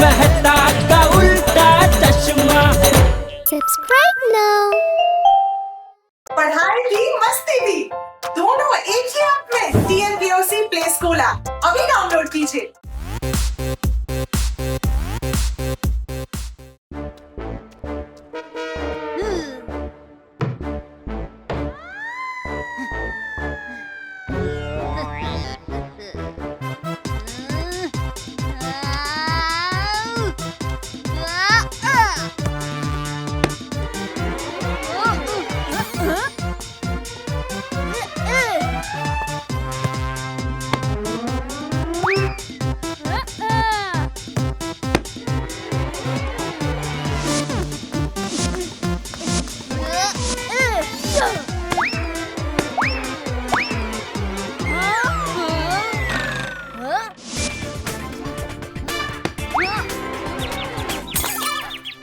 मेहता का उल्टा चश्मा। Subscribe now. पढ़ाई भी मस्ती भी दोनों एक ही ऐप में। TNPOC प्ले स्कूल ऐप अभी डाउनलोड कीजिए।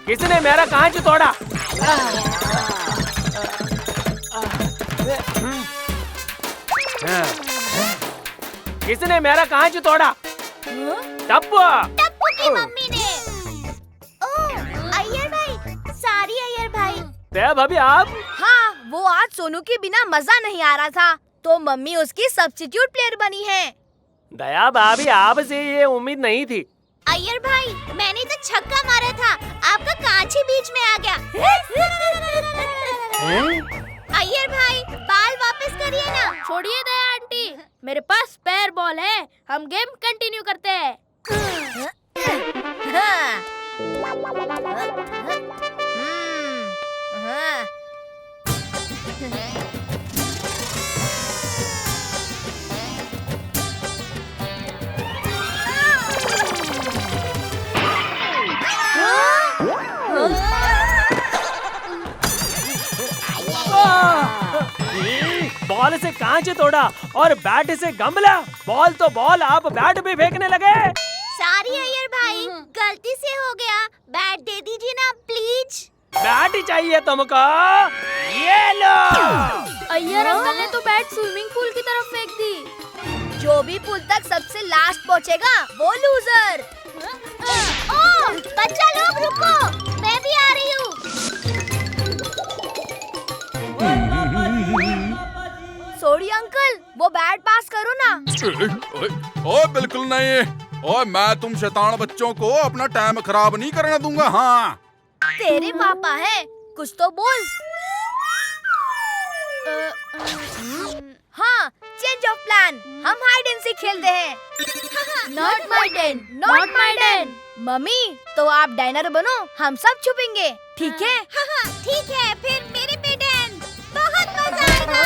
किसने मेरा कांच तोड़ा? किसने मेरा कांच तोड़ा? टप्पू। टप्पू की मम्मी ने। ओह, अय्यर भाई, सारी अय्यर भाई। भाभी आप? हाँ, वो आज सोनू के बिना मजा नहीं आ रहा था, तो मम्मी उसकी सब्स्टिट्यूट प्लेयर बनी है। दया भाभी आपसे ये उम्मीद नहीं थी। अय्यर भाई, मैंने तो छक्का मारा था, आपका कांच ही बीच में आ गया। अय्यर भाई, बाल वापस करिए ना। छोड़िए दया आंटी, मेरे पास स्पेयर बॉल है, हम गेम कंटिन्यू करते हैं। बॉल से कांच तोड़ा और बैट से गमला। बॉल तो बॉल, आप बैट भी फेंकने लगे। सारी अय्यर भाई, गलती से हो गया, बैट दे दीजिए ना प्लीज। बैट ही चाहिए तुमको? ये लो। अय्यर अंकल ने तो बैट स्विमिंग पूल की तरफ फेंक दी। जो भी पूल तक सबसे लास्ट पहुंचेगा वो लूजर। ओह, बच्चा लोग रुको, मैं भी आ रही हूँ। सॉरी अंकल, वो बैट पास करो ना। ओए बिल्कुल नहीं। ओए मैं तुम शैतान बच्चों को अपना टाइम खराब नहीं करने दूंगा। हाँ तेरे पापा है, कुछ तो बोल। हाँ, चेंज ऑफ प्लान, हम हाइड एंड सीक खेलते हैं। Not my Dan, not my Dan. Mummy, तो आप डाइनर बनो, हम सब छुपेंगे, ठीक है? हाँ, ठीक है, फिर मेरे पे डैन, बहुत मजा आएगा।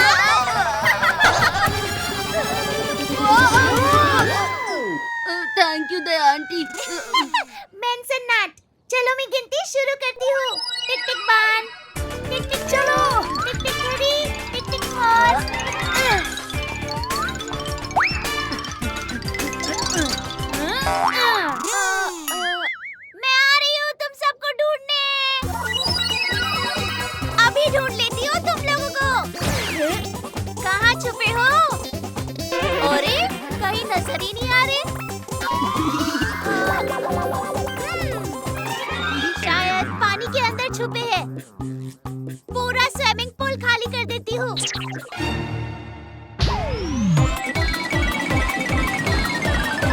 Thank you Daya aunty. Mention not. चलो मैं गिनती शुरू करती हूँ। टिक टिक वन, टिक टिक चलो, टिक टिक थ्री, टिक टिक फोर। मैं आ रही हूँ तुम सबको ढूंढने। अभी ढूंढ लेती हूँ तुम लोगों को। कहाँ छुपे हो? अरे कहीं नजर ही नहीं आ रहे। शायद पानी के अंदर छुपे हैं। पूरा स्विमिंग पूल खाली कर देती हूँ।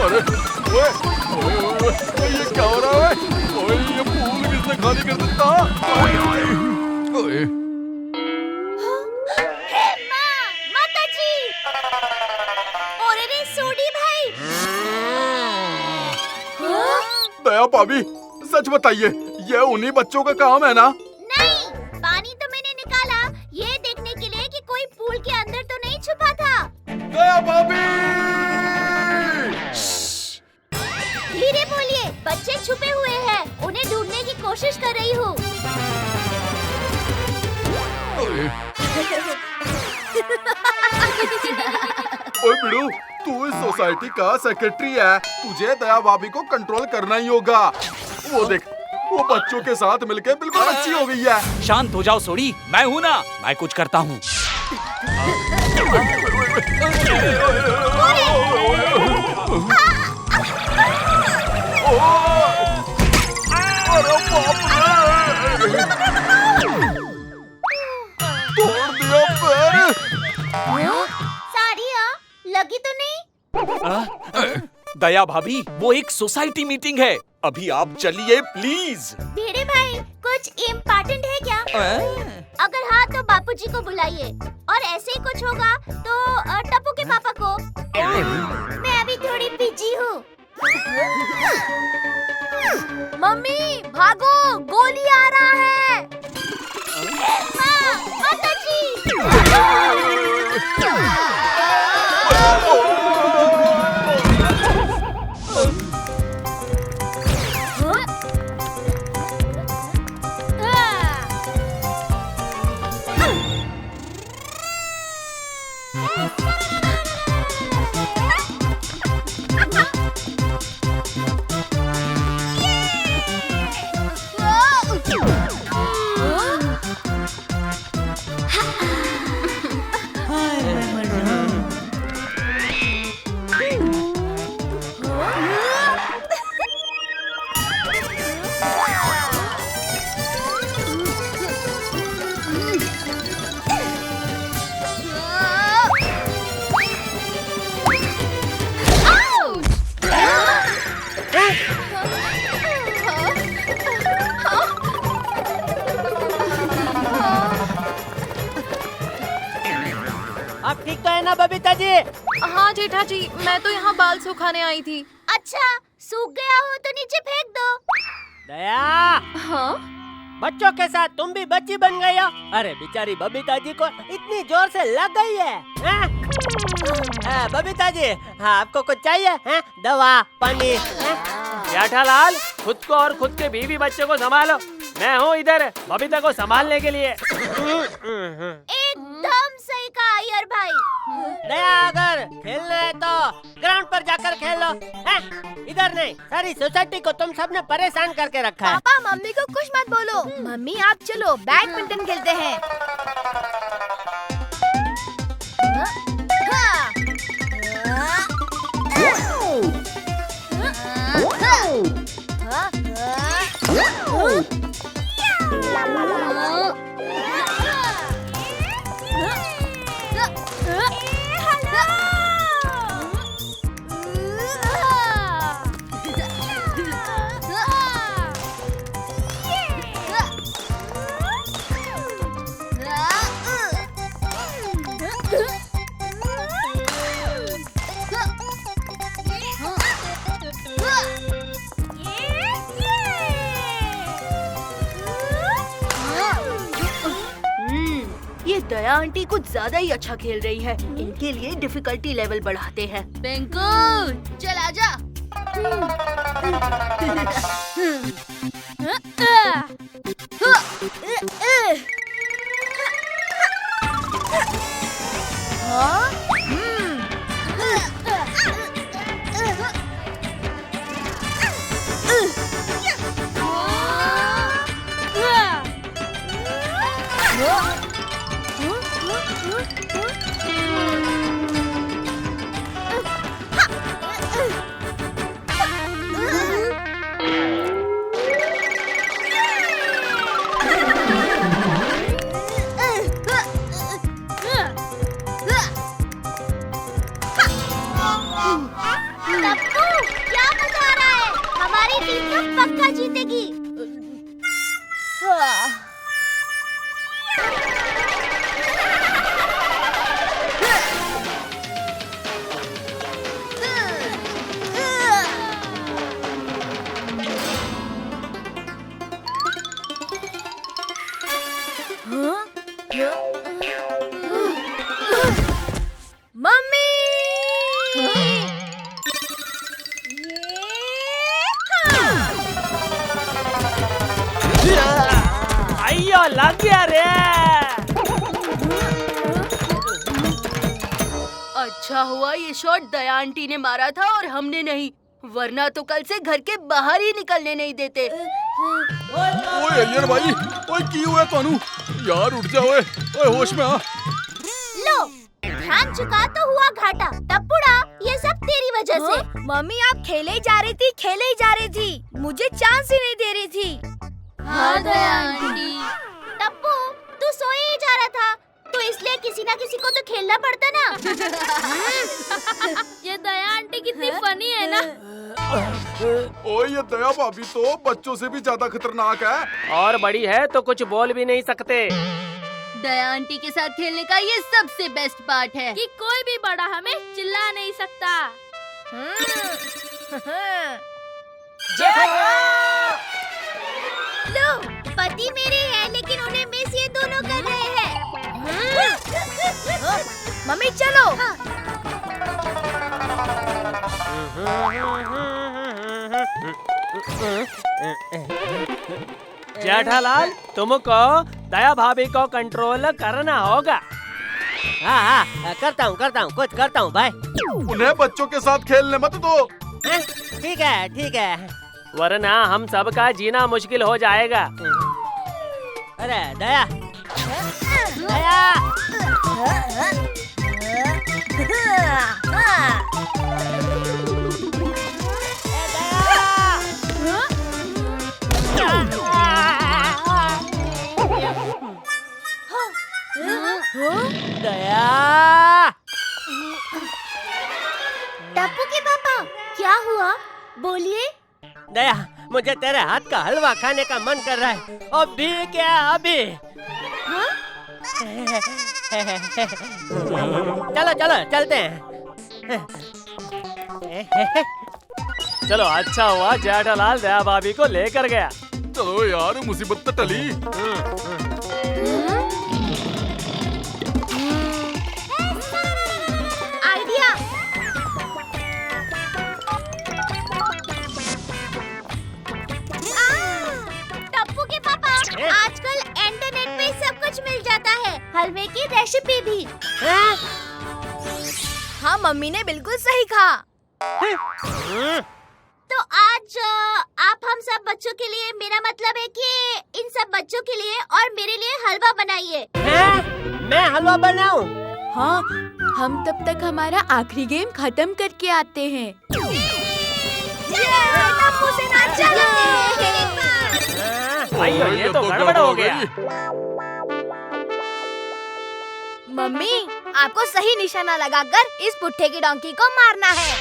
अरे ओए, ओए, ओए, ओए, ये क्या हो रहा है? ओए ये पूल किसने खाली कर देता? ओए, ओए। हे माँ, माताजी! और अरे सोडी भाई! दया भाभी, सच बताइए, ये उन्हीं बच्चों का काम है ना? नहीं, पानी तो मैंने निकाला ये देखने के लिए कि कोई पूल के अंदर तो नहीं छुपा था। दया भाभी! धीरे बोलिए, बच्चे छुपे हुए हैं, उन्हें ढूंढने की कोशिश कर रही हूँ। ओए बिड़ू, तू इस सोसाइटी का सेक्रेटरी है, तुझे दया भाभी को कंट्रोल करना ही होगा। वो देख, वो बच्चों के साथ मिलके बिल्कुल अच्छी हो गई है। शांत हो जाओ सोडी, मैं हूँ ना, मैं कुछ करता हूँ। तोड़ दिया पैर। सॉरी लगी तो नहीं? दया भाभी, वो एक सोसाइटी मीटिंग है, अभी आप चलिए प्लीज। भिड़े भाई कुछ इम्पोर्टेंट है क्या? अगर हाँ तो बापूजी को बुलाइए, और ऐसे ही कुछ होगा तो टप्पू के पापा को। मैं अभी थोड़ी बिजी हूँ। मम्मी भागो, गोली आ रहा है। माताजी! आप ठीक तो है ना बबीता जी? हाँ जेठा जी, मैं तो यहाँ बाल सुखाने आई थी। अच्छा सूख गया हो तो नीचे फेंक दो। दया, हाँ बच्चों के साथ तुम भी बच्ची बन गई हो। अरे बेचारी बबीता जी को इतनी जोर से लग गई है, हैं? बबीता जी, हाँ आपको कुछ चाहिए हैं? दवा पानी? जेठालाल, खुद को और खुद के बीवी बच्चे को संभालो, मैं हूँ इधर बबीता को संभालने के लिए। एकदम सही कहा अय्यर भाई। दया, अगर खेलना है तो ग्राउंड पर जाकर खेल लो, हैं? इधर नहीं। सारी सोसाइटी को तुम सबने परेशान करके रखा है। पापा मम्मी को कुछ मत बोलो। मम्मी आप चलो बैडमिंटन खेलते हैं। ये दया आंटी कुछ ज्यादा ही अच्छा खेल रही है। इनके लिए डिफिकल्टी लेवल बढ़ाते हैं। पिंकू चल आजा। पक्का जीतेगी। मम्मी अय्यो लग गया रे। अच्छा हुआ ये शॉट दया आंटी ने मारा था और हमने नहीं, वरना तो कल से घर के बाहर ही निकलने नहीं देते। ओए अय्यर भाई, ओए की हुआ तानू? यार उठ जा, ओए होश में आ। लो ध्यान चुका तो हुआ घाटा। टप्पुड़ा ये सब तेरी वजह से। मम्मी आप खेले ही जा रही थी, खेले ही जा रही थी, मुझे चांस ही नहीं दे रही थी। हाँ दया आंटी। टप्पू, तू सोए ही जा रहा था, तो इसलिए किसी ना किसी को तो खेलना पड़ता ना। ये दया आंटी कितनी फनी है ना। ओए ये दया भाभी तो बच्चों से भी ज्यादा खतरनाक है। और बड़ी है तो कुछ बोल भी नहीं सकते। दया आंटी के साथ खेलने का ये सबसे बेस्ट पार्ट है कि कोई भी बड़ा हमें चिल्ला नहीं सकता। लो, पति मेरे हैं लेकिन उन्हें मिस ये दोनों कर रहे हैं। मम्मी चलो। जेठालाल, तुमको दया भाभी को कंट्रोल करना होगा। हाँ, करता हूँ कुछ करता हूँ भाई। उन्हें बच्चों के साथ खेलने मत दो। ठीक है, वरना हम सबका जीना मुश्किल हो जाएगा। अरे दया, दया। टप्पू के पापा, क्या हुआ? बोलिए। दया, मुझे तेरे हाथ का हलवा खाने का मन कर रहा है। अभी क्या अभी? चलो चलते हैं। चलो, अच्छा हुआ जेठालाल दया भाभी को लेकर गया। चलो यार, मुसीबत तो टली। आइडिया। टप्पू के पापा, आजकल इंटरनेट पे सब कुछ मिल जाता है, हलवे की रेसिपी भी। हाँ, मम्मी ने बिल्कुल सही कहा। तो आज आप हम सब बच्चों के लिए, मेरा मतलब है कि इन सब बच्चों के लिए और मेरे लिए हलवा बनाइए। मैं हलवा बनाऊं? हाँ, हम तब तक हमारा आखिरी गेम खत्म करके आते हैं। टप्पू से ना चलो। भाइयों, ये तो गड़बड़ हो गया। मम्मी, आपको सही निशाना लगाकर इस पुट्ठे की डोंकी को मारना है।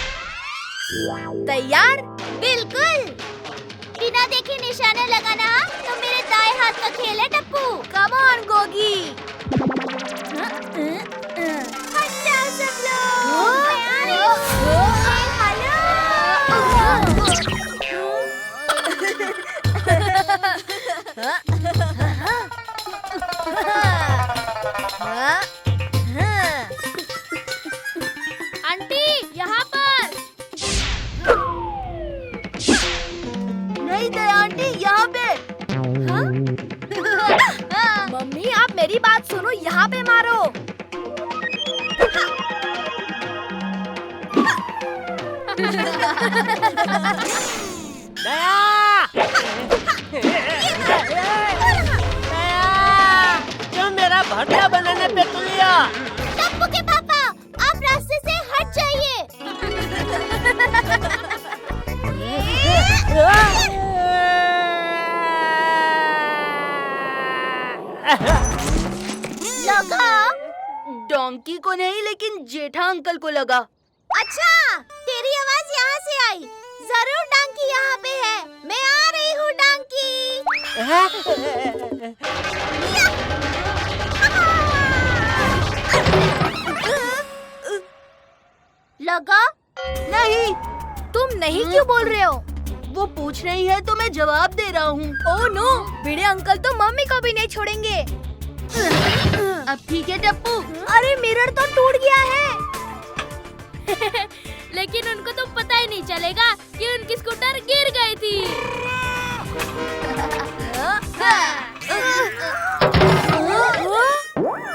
तैयार? बिल्कुल। बिना देखे निशाना लगाना तो मेरे दाएं हाथ का खेल है टप्पू। Come on Gogi. हट जाओ सब लोग। मैं आ रही हूँ। आंटी, यहाँ पर। नहीं दया आंटी, यहाँ पे। मम्मी, आप मेरी बात सुनो, यहाँ पे मारो। क्यों मेरा भरता बनाने पे तुलिया? टप्पू के पापा, आप रास्ते से हट जाइए। लगा? डोंकी को नहीं, लेकिन जेठा अंकल को लगा। अच्छा, तेरी आवाज यहाँ से आई। जरूर डांकी यहाँ पे है। मैं आ रही हूँ डांकी। लगा? नहीं, तुम नहीं क्यों बोल रहे हो? वो पूछ रही है तो मैं जवाब दे रहा हूँ। ओह नो, भिड़े अंकल तो मम्मी को भी नहीं छोड़ेंगे। अब ठीक है टप्पू। अरे मिरर तो टूट गया है। लेकिन उनको तो पता ही नहीं चलेगा कि उनकी स्कूटर गिर गई थी।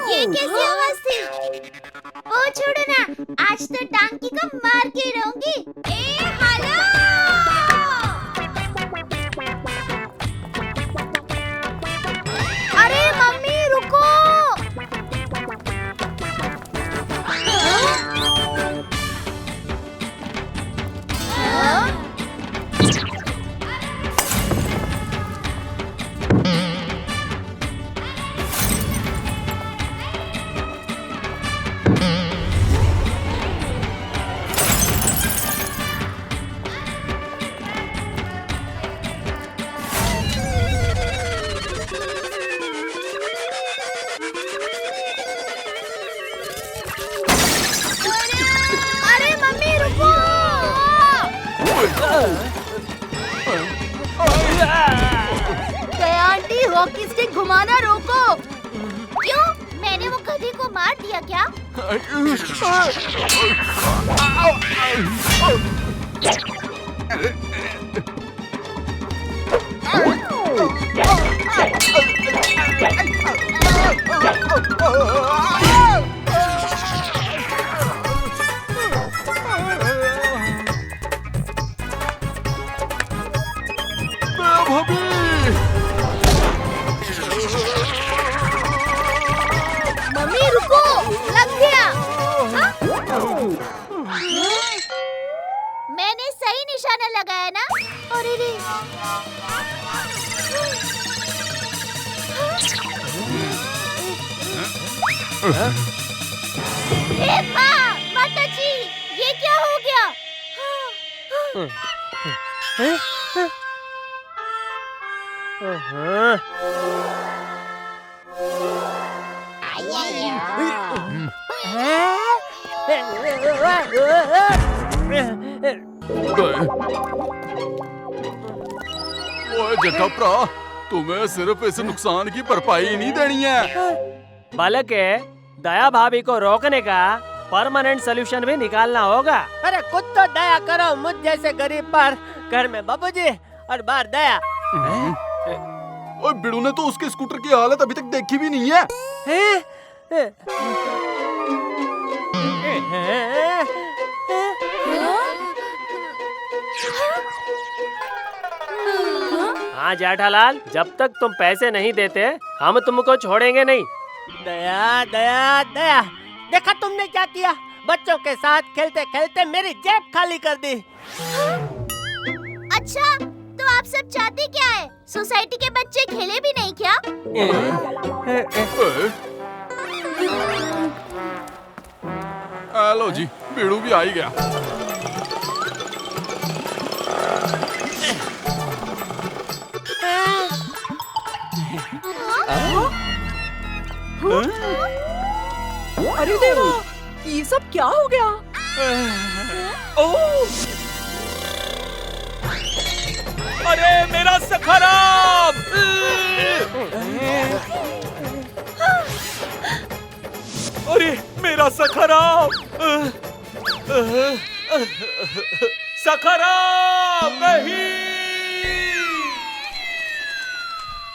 ये कैसी आवाज थी? ओ छोड़ो ना, आज तो टांकी को मार के रहूंगी। ए हेलो! अरे मम्मी रुको। वॉकी स्टिक घुमाना रोको। क्यों? मैंने वो गधे को मार दिया क्या? मम्मी रुको, लग गया। मैंने सही निशाना लगाया ना? अरे रे। ए माँ, माता जी, ये क्या हो गया? ओए जेठप्पा, तुम्हें सिर्फ इस नुकसान की भरपाई नहीं देनी है। बल्कि दया भाभी को रोकने का परमानेंट सोल्यूशन भी निकालना होगा। अरे कुछ तो दया करो मुझ जैसे गरीब पर। घर में बाबूजी और बाहर दया। ओए बिड़ू ने तो उसके स्कूटर की हालत अभी तक देखी भी नहीं है। हाँ जेठालाल, जब तक तुम पैसे नहीं देते हम तुमको छोड़ेंगे नहीं। दया दया दया, देखा तुमने क्या किया? बच्चों के साथ खेलते खेलते मेरी जेब खाली कर दी। अच्छा, तो आप सब चाहते क्या है? सोसाइटी के बच्चे खेले भी नहीं क्या? हेलो जी, बिड़ू भी आ ही गया। अरे देवा, ये सब क्या हो गया? ओह! अरे मेरा सखाराम! अरे मेरा सखाराम! सखाराम नहीं!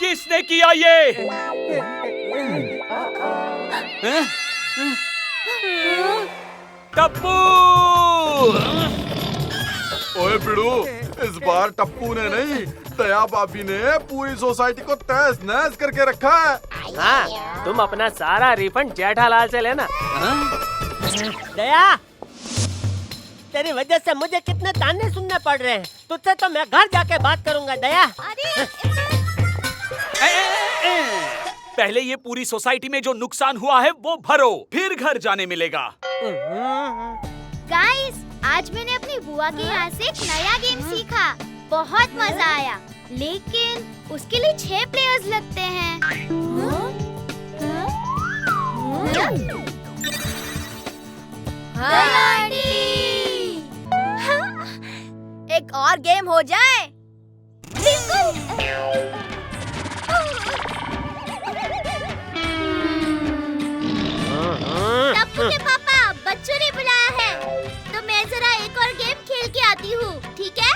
किसने किया ये? टप्पू! ओए बिड़ू, इस बार टप्पू ने नहीं, दया भाभी ने पूरी सोसाइटी को तहस नहस करके रखा है। हाँ, तुम अपना सारा रिफंड जेठालाल से लेना। दया, तेरी वजह से मुझे कितने ताने सुनने पड़ रहे हैं। तुझसे तो मैं घर जाके बात करूंगा दया। पहले ये पूरी सोसाइटी में जो नुकसान हुआ है वो भरो, फिर घर जाने मिलेगा। गाइस, आज मैंने अपनी बुआ के यहाँ से एक नया गेम सीखा। बहुत मजा आया, लेकिन उसके लिए 6 प्लेयर्स लगते हैं। एक और गेम हो जाए। टप्पू के पापा, बच्चों ने बुलाया है, तो मैं जरा एक और गेम खेल के आती हूँ, ठीक है?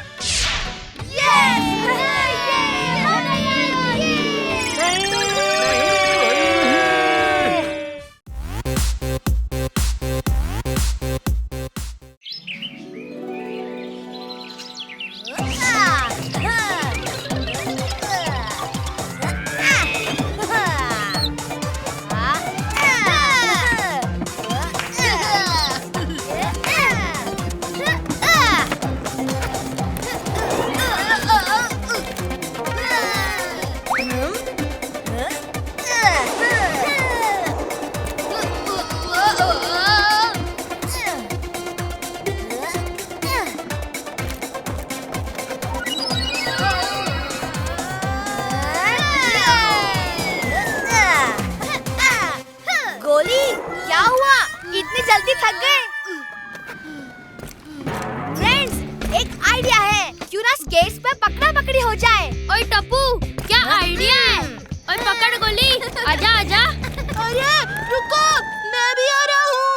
गोली, क्या हुआ? इतनी जल्दी थक गए? फ्रेंड्स, एक आइडिया है, क्यों ना स्केट्स पे पकड़ा पकड़ी हो जाए। ओए टप्पू, क्या आइडिया है? आजा आजा। अरे रुको, मैं भी आ रहा हूँ।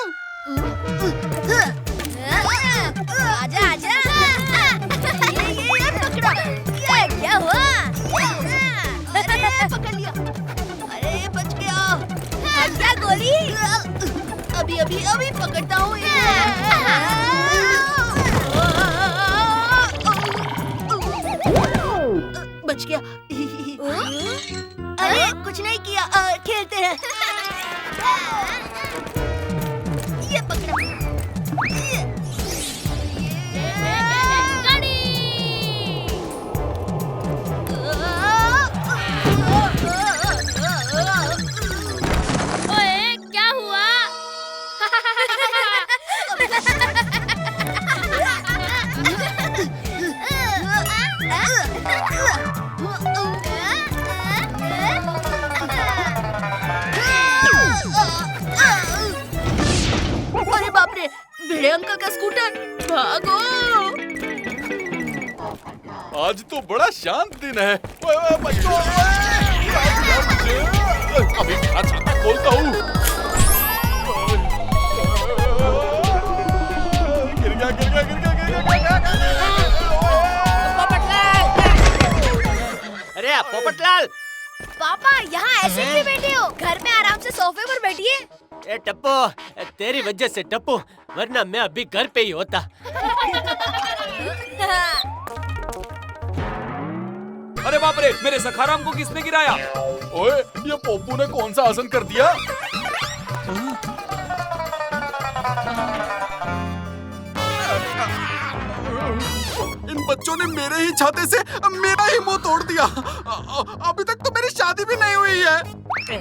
आजा आजा। ये पकड़ा। ये क्या हुआ? अरे पकड़ लिया। अरे बच गया। हट जा गोली। अभी पकड़ता हूँ। बच गया। अरे कुछ नहीं किया, खेलते हैं। ये पकड़ा। ओए क्या हुआ? अरे बाप रे, भिड़े अंकल का स्कूटर, भागो। आज तो बड़ा शांत दिन है। बच्चों, अभी मेरा छाता खोलता हूँ। गिर गया। अरे पोपटलाल। पापा यहाँ ऐसे क्यों बैठे हो? घर में आराम से सोफे पर बैठिए। ए टप्पू, तेरी वजह से टप्पू, वरना मैं अभी घर पे ही होता। अरे बाप रे, मेरे सखाराम को किसने गिराया? ओए, ये पोपू ने कौन सा आसन कर दिया? इन बच्चों ने मेरे ही छाते से मेरा ही मुंह तोड़ दिया। अभी तक तो मेरी शादी भी नहीं हुई है।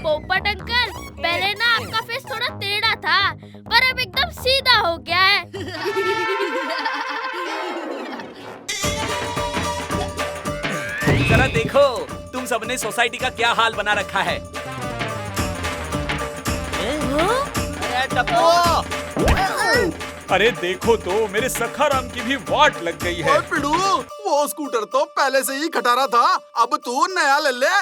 पोपट अंकल, पहले ना आपका फेस थोड़ा टेढ़ा था, पर अब एकदम सीधा हो गया है। जरा देखो, तुम सबने सोसाइटी का क्या हाल बना रखा है। अरे टप्पू, अरे देखो तो, मेरे सखाराम की भी वाट लग गई है। ओए पिड़ू, वो स्कूटर तो पहले से ही खटारा था, अब तू नया ले ले।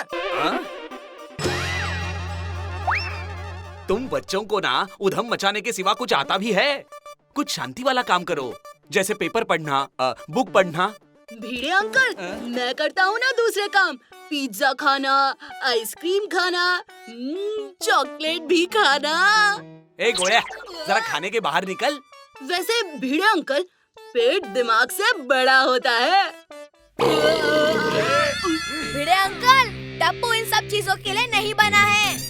तुम बच्चों को ना उधम मचाने के सिवा कुछ आता भी है? कुछ शांति वाला काम करो, जैसे पेपर पढ़ना, बुक पढ़ना। भिड़े अंकल, मैं करता हूँ ना दूसरे काम, पिज्जा खाना, आइसक्रीम खाना, चॉकलेट भी खाना। ए गोया, जरा खाने के बाहर निकल। वैसे भिड़े अंकल, पेट दिमाग से बड़ा होता है। भिड़े अंकल, टप्पू इन सब चीजों के लिए नहीं बना है।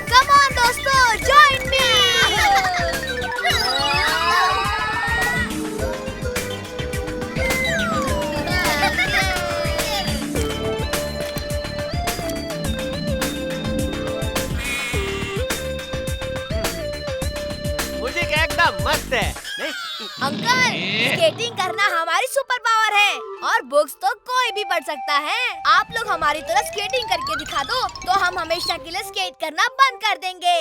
Come on दोस्तों, join me. मुझे एकदम मस्त है, नहीं? अंकल, स्केटिंग करना हमारी सुपर पावर है और बुक्स तो कोई भी पढ़ सकता है। आप लोग हमारी तरह स्केटिंग करके दिखा दो तो हम हमेशा के लिए स्केट करना बंद कर देंगे।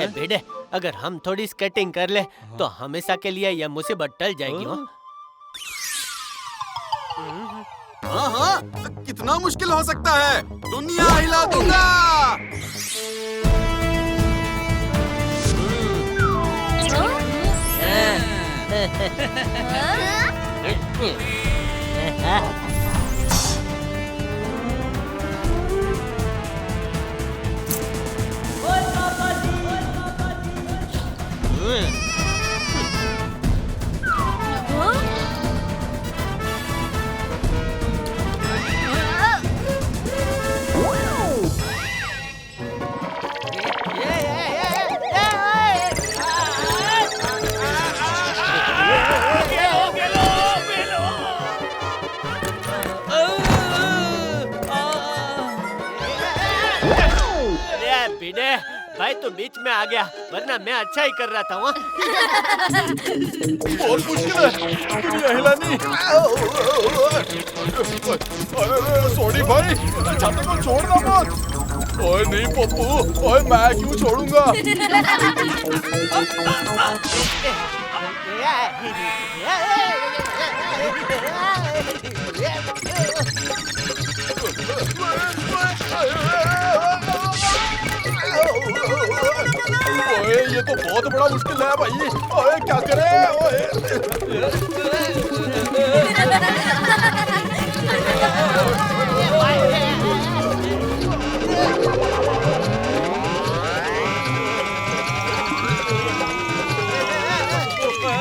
ए बेटे, अगर हम थोड़ी स्केटिंग कर ले तो हमेशा के लिए यह मुसीबत टल जाएगी। हाँ, कितना मुश्किल हो सकता है, दुनिया हिला दूंगा। भाई तू बीच में आ गया, वरना मैं अच्छा ही कर रहा था। वहाँ बहुत मुश्किल है, दुनिया हिलानी। अरे सॉरी भाई, छाते को छोड़ना मत। ओए नहीं पप्पू, ओए मैं क्यों छोड़ूंगा? ओए ये तो बहुत बड़ा मुश्किल है भाई। ओए क्या करें?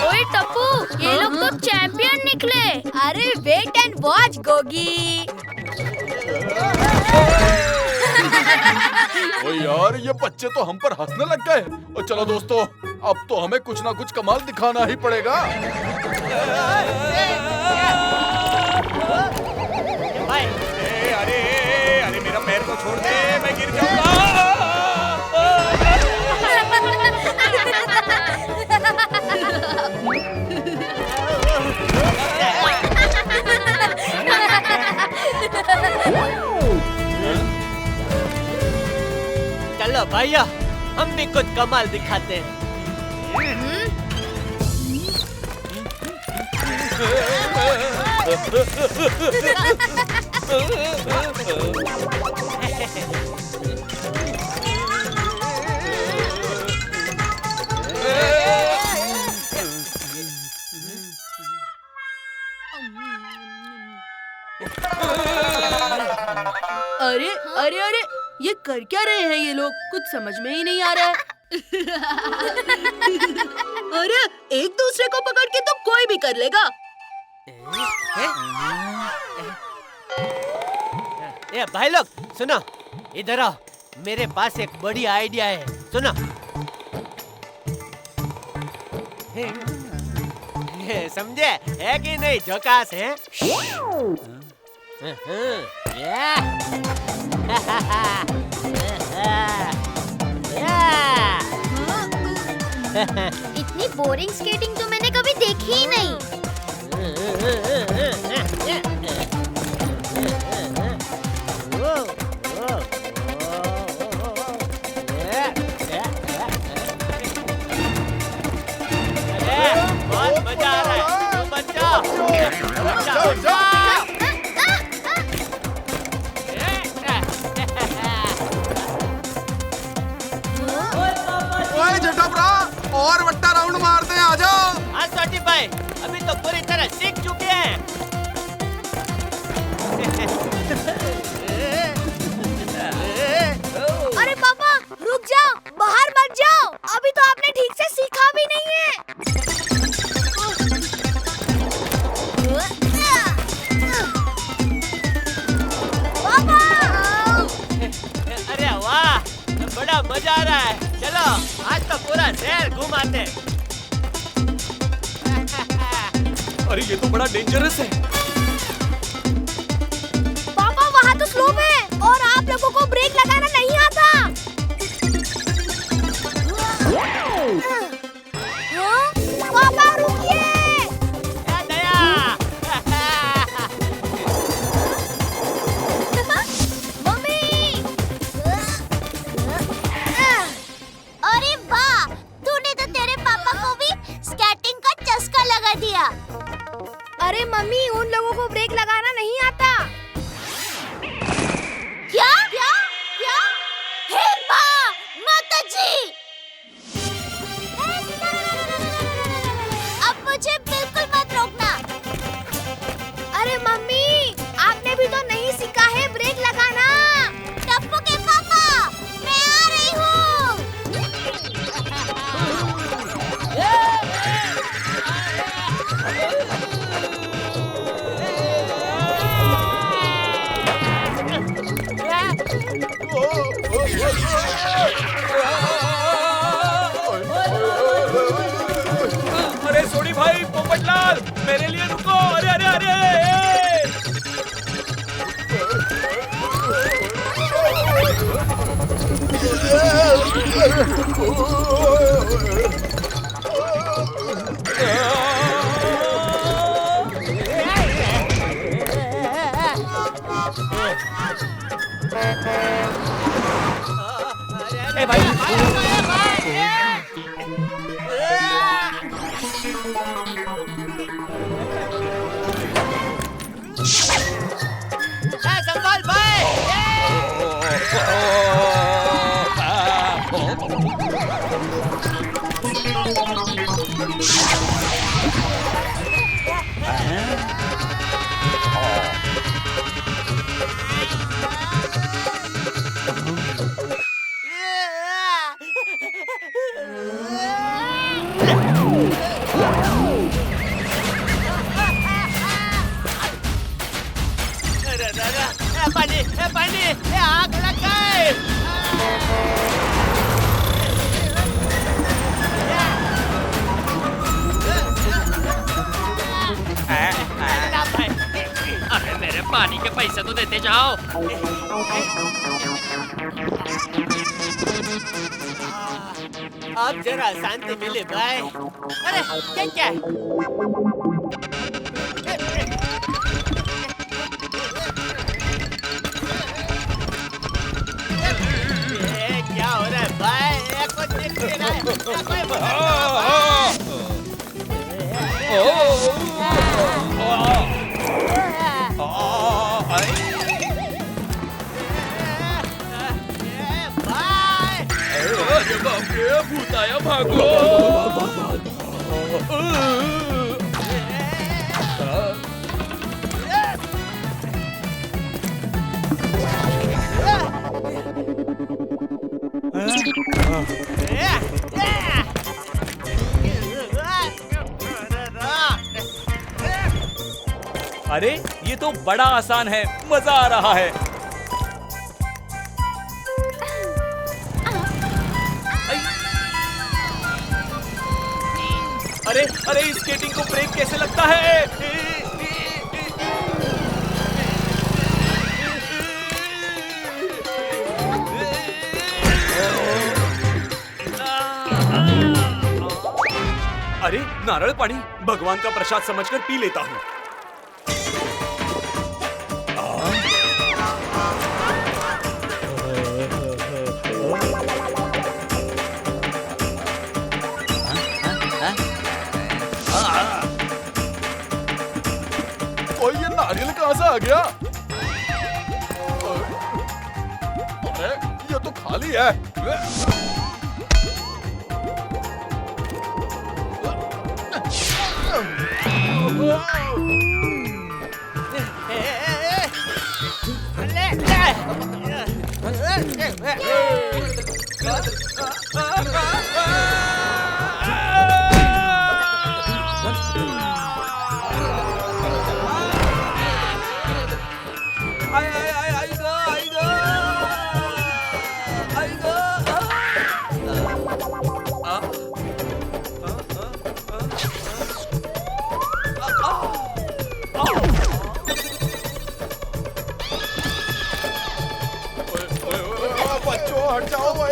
ओए टप्पू, ये लोग तो चैंपियन निकले। अरे वेट एंड वॉच गोगी। ओए यार ये बच्चे तो हम पर हंसने लग गए। और चलो दोस्तों, अब तो हमें कुछ ना कुछ कमाल दिखाना ही पड़ेगा। अरे मेरा पैर को छोड़ दे, मैं गिर जाऊंगा। चलो भैया, हम भी कुछ कमाल दिखाते हैं। अरे अरे अरे, ये कर क्या रहे हैं ये लोग? कुछ समझ में ही नहीं आ रहा है। अरे एक दूसरे को पकड़ के तो कोई भी कर लेगा। ये भाई लोग सुनो, इधर आओ, मेरे पास एक बड़ी आइडिया है, सुनो। समझे है कि नहीं? झकास है। इतनी बोरिंग स्केटिंग तो मैंने कभी देखी ही नहीं। बहुत मजा आ रहा है, बच्चों। ओए जेठाब्रा, और वट्टा राउंड मारते हैं, आ जाओ। हाँ छोटी भाई, अभी तो पूरी तरह सीख चुके हैं। अरे पापा रुक जाओ, बाहर मत जाओ, अभी तो आपने ठीक से सीखा भी नहीं है। पापा! अरे वाह, बड़ा मजा आ रहा है। चलो आज तो पूरा शहर घुमाते हैं। अरे ये तो बड़ा डेंजरस है। पापा वहाँ तो स्लोप है और आप लोगों को ब्रेक लगाना नहीं आता। हाँ? पापा रुकिए। दया। मम्मी। अरे वाह, तूने तो तेरे पापा को भी स्केटिंग का चस्का लगा दिया। अरे मम्मी, उन पानी, आग लग गई। अरे मेरे पानी के पैसे तो देते जाओ। अब जरा शांति मिले भाई। अरे क्या ये क्या हो रहा है भाई? ये कुछ दिख नहीं रहा भूत आया, भागो। अरे ये तो बड़ा आसान है, मजा आ रहा है। अरे अरे इस स्केटिंग को ब्रेक कैसे लगता है? अरे नारळ पानी भगवान का प्रसाद समझकर पी लेता हूँ। ये नारियल कहाँ से आ गया? अरे ये तो खाली है। हट जाओ भाई।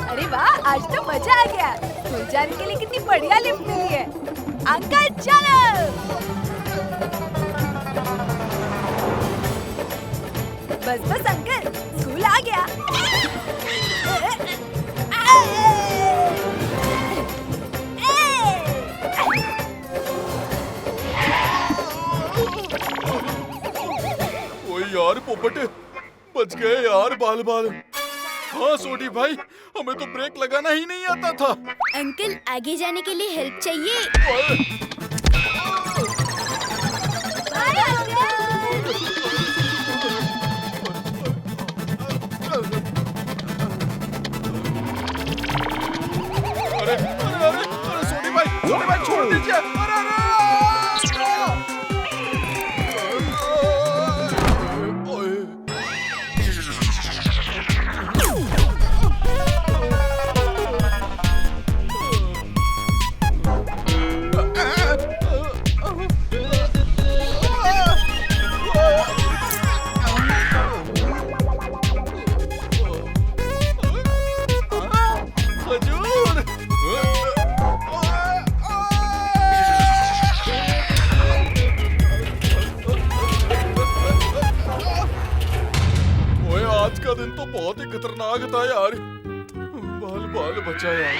अरे वाह, आज तो मजा आ गया। स्कूल जाने के लिए कितनी बढ़िया लिफ्ट मिली है। अंकल चलो। बस बस अंकल, स्कूल आ गया। यार पोपट, बच गए यार बाल बाल। हाँ सोडी भाई, हमें तो ब्रेक लगाना ही नहीं आता था। अंकल आगे जाने के लिए हेल्प चाहिए? अरे अरे अरे सोडी भाई छोड़ दीजिए। अरे अरे दिन तो बहुत ही खतरनाक था यार। बाल बाल बचा यार।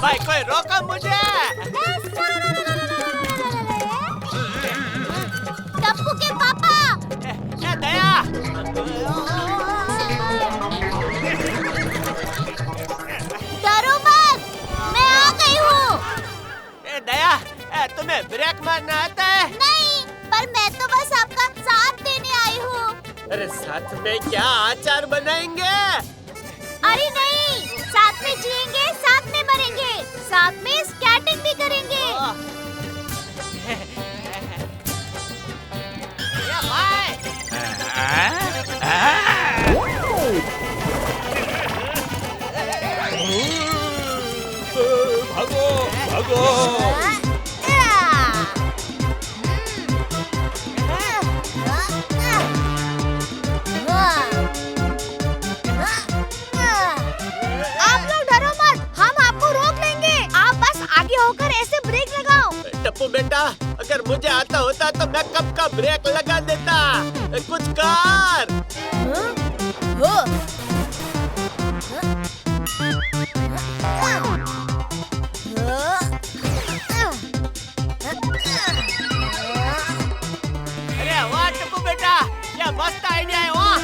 भाई कोई रोका मुझे। टप्पू के पापा। दया। डरो मत, मैं आ गई हूँ। तुम्हें ब्रेक मारना आता है? नहीं, पर मैं तो बस आपका साथ देने आई हूँ। अरे साथ में क्या अचार बनाएंगे? अरे नहीं, साथ में जिएंगे, साथ में मरेंगे, साथ में स्केटिंग भी करेंगे। भागो भागो। आप लोग डरो मत, हम आपको रोक लेंगे। आप बस आगे होकर ऐसे ब्रेक लगाओ। टप्पू बेटा, अगर मुझे आता होता तो मैं कब का ब्रेक लगा देता। कुछ कर। अरे वाह टप्पू बेटा, क्या मस्त आइडिया है। वाह,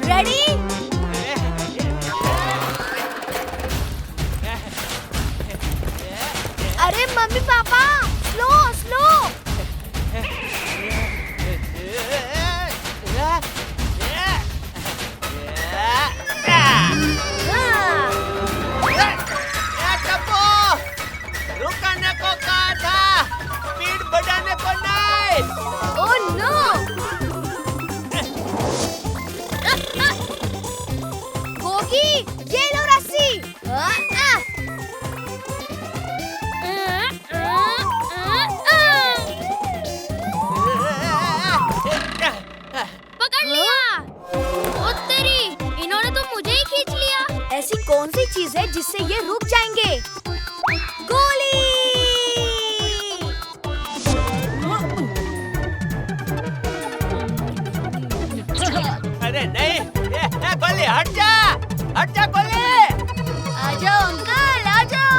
रेडी? अरे मम्मी पापा, स्लो स्लो। रुकने को कहा था, स्पीड बढ़ाने को नहीं। Oh no! गोगी, ये लो रस्सी। पकड़ लिया। ओ तेरी, इन्होंने तो मुझे ही खींच लिया। ऐसी कौन सी चीज है जिससे ये रुक जाएंगे? गोली! अरे नहीं, गोली हट जा गोली। आ जाओ अंकल, आ जाओ।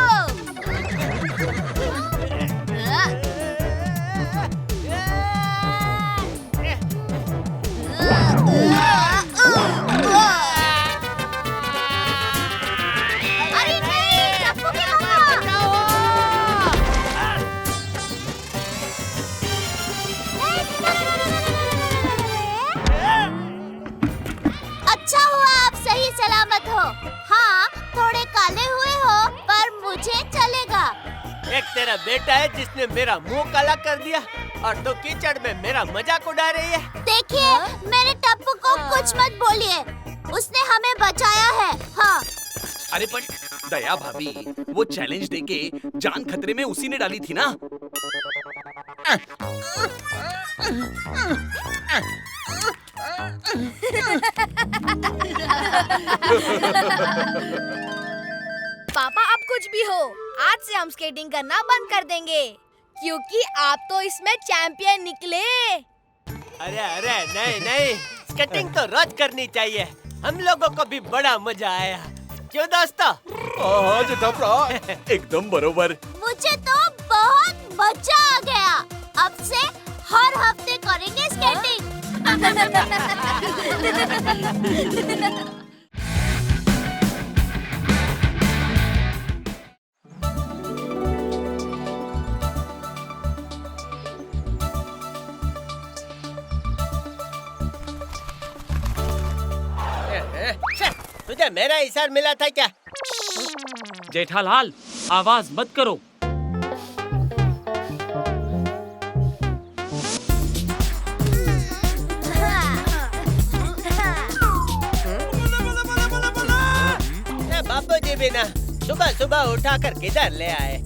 अरे नहीं, टप्पू के मामा। अच्छा हुआ आप सही सलामत हो। हाँ, थोड़े काले हुए हो, पर मुझे चलेगा। एक तेरा बेटा है जिसने मेरा मुंह काला कर दिया और तो कीचड़ में मेरा मजाक उड़ा रही है। देखिए, मेरे टप्पू को कुछ मत बोलिए, उसने हमें बचाया है। हाँ। अरे पर दया भाभी, वो चैलेंज देके जान खतरे में उसी ने डाली थी ना। पापा आप कुछ भी हो, आज से हम स्केटिंग करना बंद कर देंगे, क्योंकि आप तो इसमें चैंपियन निकले। अरे नहीं, स्केटिंग तो रोज करनी चाहिए। हम लोगों को भी बड़ा मजा आया, क्यों दोस्तों? हाँ जेठा, एकदम बरोबर। मुझे तो बहुत मजा आ गया। अब से हर हफ्ते करेंगे स्केटिंग। तुझे मेरा इशारा मिला था क्या? जेठालाल, आवाज मत करो। बापू जी भी ना सुबह सुबह उठाकर किधर ले आए।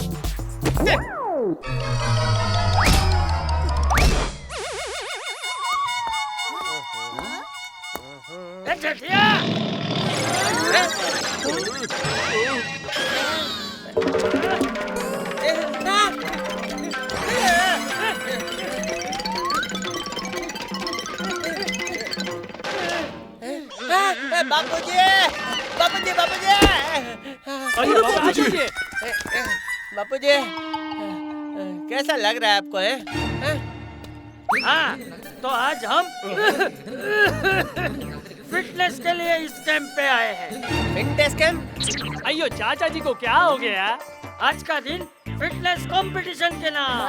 बापूजी, बापूजी, बापूजी, बापूजी, बापूजी, कैसा लग रहा है आपको? है? हाँ, तो आज हम फिटनेस के लिए इस कैंप पे आए हैं। Fitness camp? अयो चाचा जी को क्या हो गया? आज का दिन फिटनेस कंपटीशन के नाम।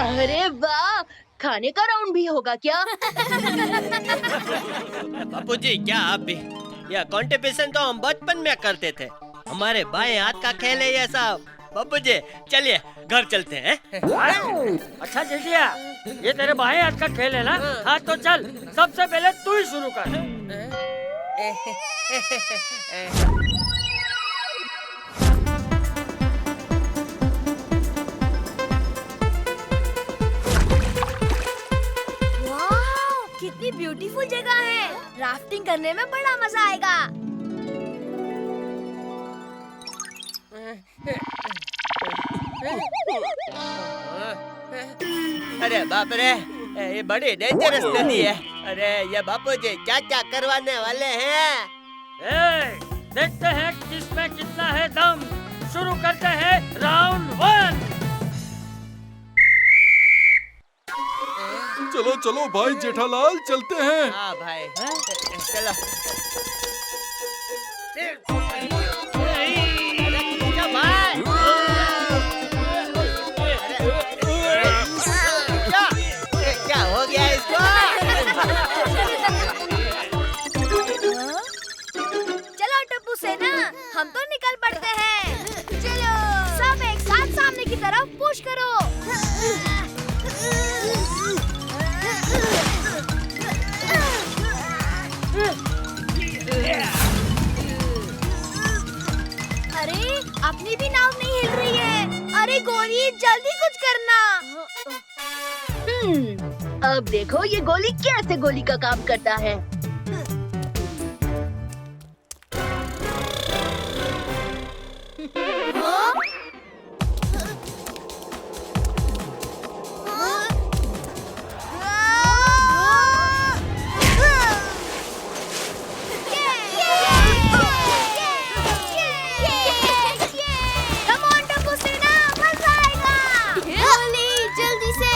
अरे वाह, खाने का राउंड भी होगा क्या? बापूजी क्या आप भी? यह कंपटीशन तो हम बचपन में करते थे। हमारे बाएं हाथ का खेल है ये सब। बापूजी चलिए घर चलते हैं। अच्छा जेठिया, ये तेरे बाएं हाथ का खेल है ना? हाँ तो चल, सबसे पहले तू ही शुरू कर। वाह, कितनी ब्यूटीफुल जगह है। राफ्टिंग करने में बड़ा मजा आएगा। अरे बाप रे, ये बड़ी डेंजरस नदी है। अरे ये बापूजी क्या क्या करवाने वाले हैं? देखते हैं किसमें कितना है दम। शुरू करते हैं राउंड 1। चलो चलो भाई जेठालाल, चलते हैं। हाँ भाई, चलो। क्या हो गया इसको? चलो टप्पू सेना, हम तो निकल पड़ते हैं। चलो सब एक साथ सामने की तरफ पुश करो। अरे अपनी भी नाव नहीं हिल रही है। अरे गोली जल्दी कुछ करना। अब देखो ये गोली कैसे गोली का काम करता है। Come on, टप्पू सेना, मजा आएगा। गोली जल्दी से।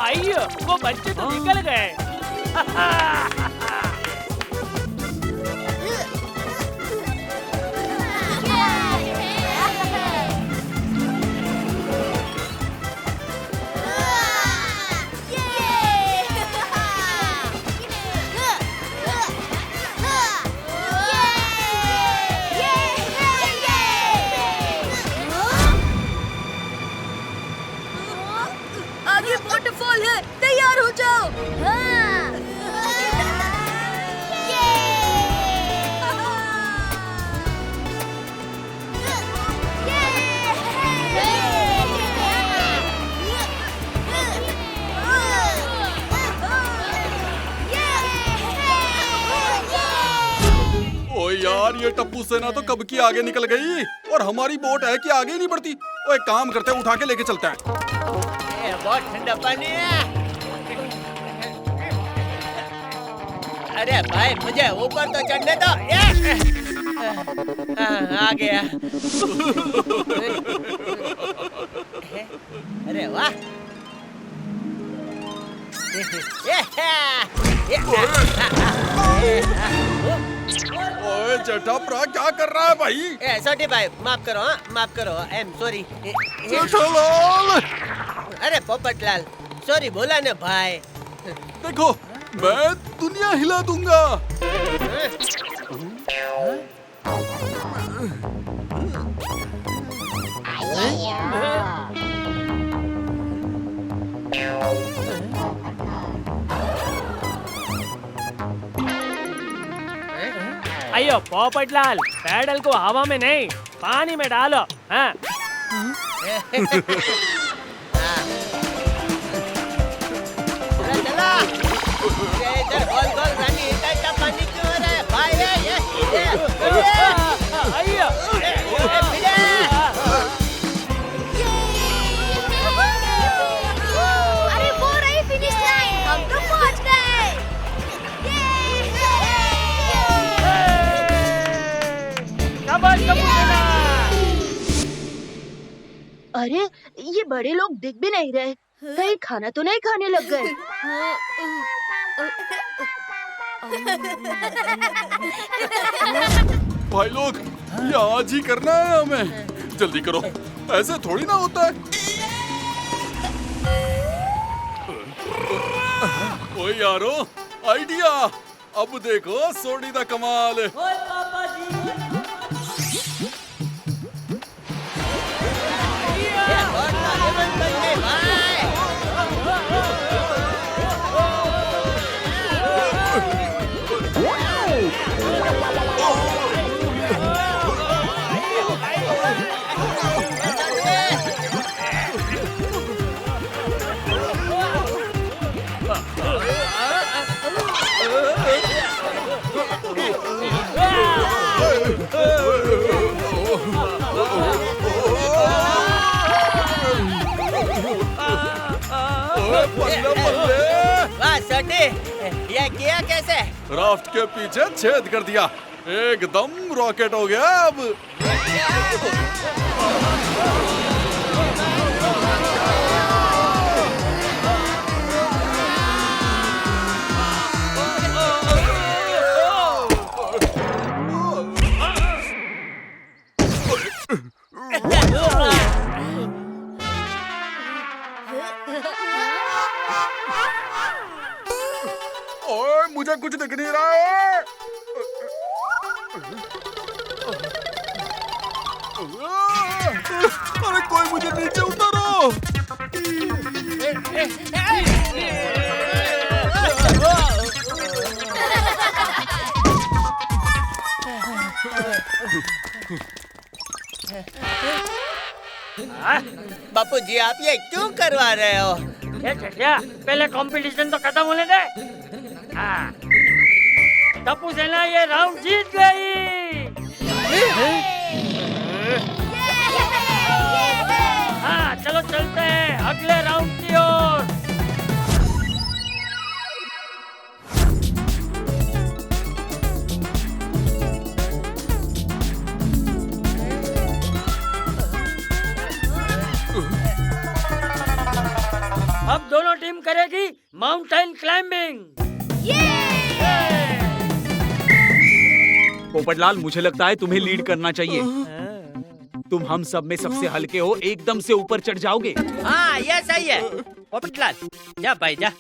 आइयो, वो बच्चे तो निकल गए। आगे वॉटरफॉल है, तैयार हो जाओ। ओ यार, ये टप्पू सेना तो कब की आगे निकल गई और हमारी बोट है कि आगे ही नहीं बढ़ती। ओ एक काम करते हैं, उठा के लेके चलते हैं। बहुत ठंडा पानी है। अरे भाई मुझे ऊपर तो चढ़ने दो। आ गया। अरे वाह। ओए जेठाप्रा, क्या कर रहा है भाई? छोटी भाई माफ करो, हाँ माफ करो, आई एम सॉरी। जेठालाल, अरे पोपटलाल, सॉरी बोला ना भाई। देखो मैं दुनिया हिला दूंगा। अयो पोपटलाल, पैडल को हवा में नहीं पानी में डालो। हाँ। चला इधर गोल गोल रानी, इतना पानी क्यों हो रहा है भाई? अयो अरे वो रही फिनिश लाइन, हम तो पहुंच गए। शाबाश टप्पू सेना। अरे ये बड़े लोग दिख भी नहीं रहे, कहीं खाना तो नहीं खाने लग गए। भाई लोग, ये आज ही करना है हमें, जल्दी करो, ऐसे थोड़ी ना होता है। ओए यारो, आइडिया, अब देखो सोनी दा कमाल। वाह सटी, ये किया कैसे? राफ्ट के पीछे छेद कर दिया, एकदम रॉकेट हो गया अब। ओए, मुझे कुछ दिख नहीं रहा है। अरे कोई मुझे नीचे उतारो। बापू जी, आप ये क्यों करवा रहे हो? क्या पहले कंपटीशन तो खत्म होने दे। टप्पू सेना ये राउंड जीत गई। हाँ चलो चलते हैं अगले राउंड की ओर। अब दोनों टीम करेगी माउंटेन क्लाइंबिंग। पोपटलाल, मुझे लगता है तुम्हें लीड करना चाहिए। तुम हम सब में सबसे हल्के हो, एकदम से ऊपर चढ़ जाओगे। हाँ ये सही है। पोपटलाल जा भाई जा।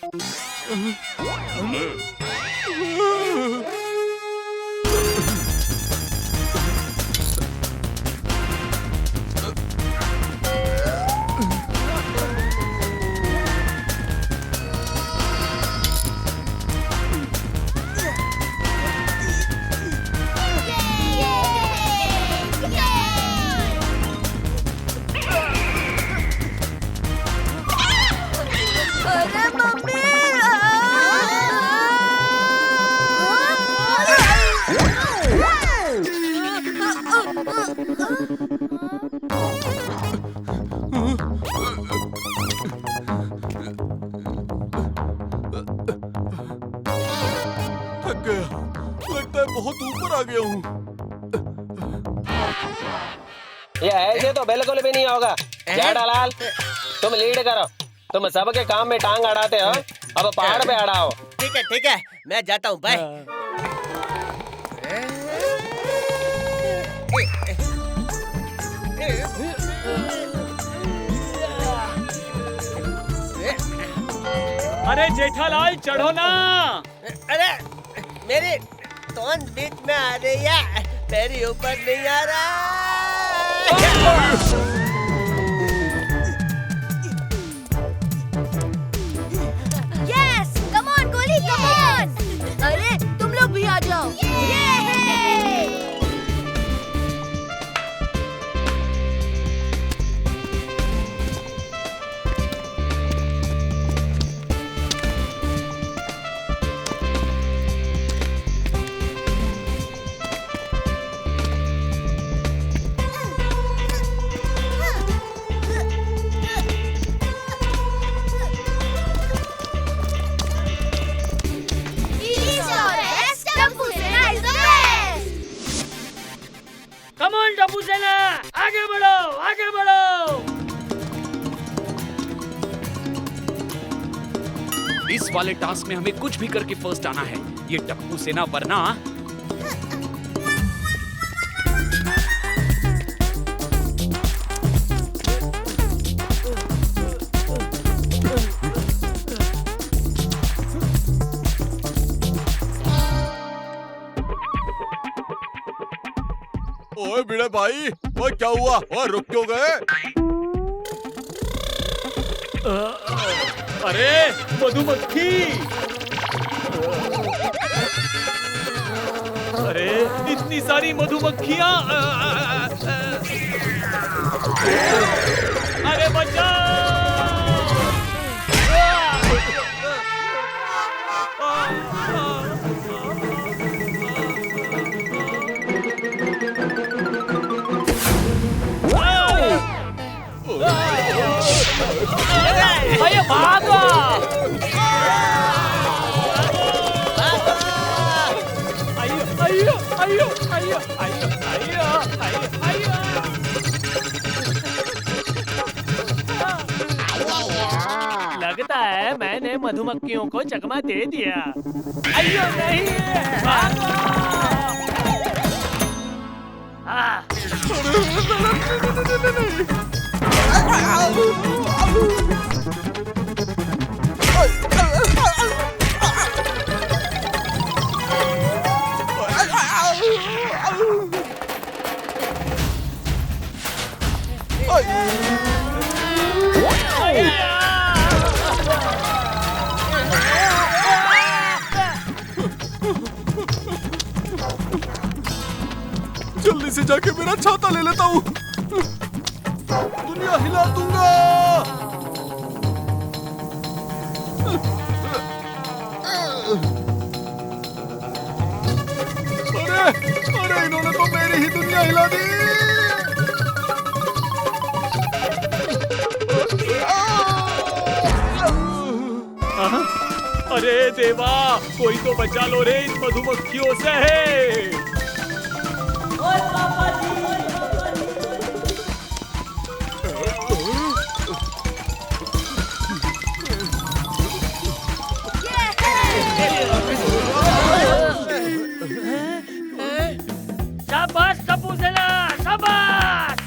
थक गया, लगता है बहुत ऊपर आ गया हूँ। ये ऐसे तो बिल्कुल भी नहीं होगा। जेठालाल, तुम लीड करो, तुम सबके काम में टांग अड़ाते हो, अब पहाड़ पे अड़ाओ। ठीक है, मैं जाता हूँ, बाय। अरे जेठालाल चढ़ो ना। अरे मेरी टोन बीच में आ रही है, मेरी ऊपर नहीं आ रहा। यस, कम ऑन गोली, कम ऑन। अरे तुम लोग भी आ जाओ। कम ऑन टप्पू सेना, आगे बढ़ो, आगे बढ़ो। इस वाले टास्क में हमें कुछ भी करके फर्स्ट आना है। ये टप्पू सेना वरना ओए भिड़े भाई, ओए क्या हुआ? ओए रुक क्यों गए? अरे मधुमक्खी! अरे इतनी सारी मधुमक्खियाँ! अरे बचाओ! अरे भागो! अयो अयो अयो अयो अयो अयो अयो। लगता है मैंने मधुमक्खियों को चकमा दे दिया। अयो नहीं! भागो! जल्दी से जाके मेरा छाता ले लेता हूँ। दुनिया हिला दूंगा। अरे इन्होंने तो मेरी ही दुनिया हिला दी। अरे देवा, कोई तो बचा लो रे इन मधुमक्खियों से। शाबाश टप्पू सेना, शाबाश!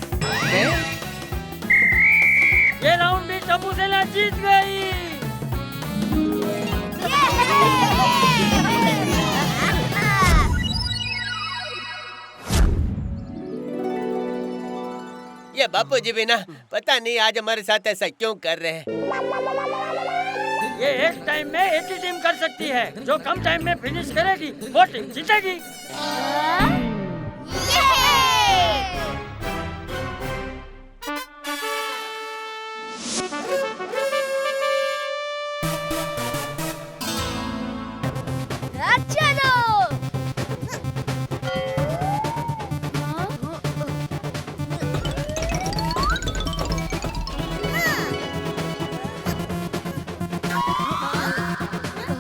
ये राउंड भी टप्पू सेना जीत गई। ये बापू जी भी ना, पता नहीं आज हमारे साथ ऐसा क्यों कर रहे हैं। ये एक टाइम में एक ही टीम कर सकती है। जो कम टाइम में फिनिश करेगी वो टीम जीतेगी। चलो!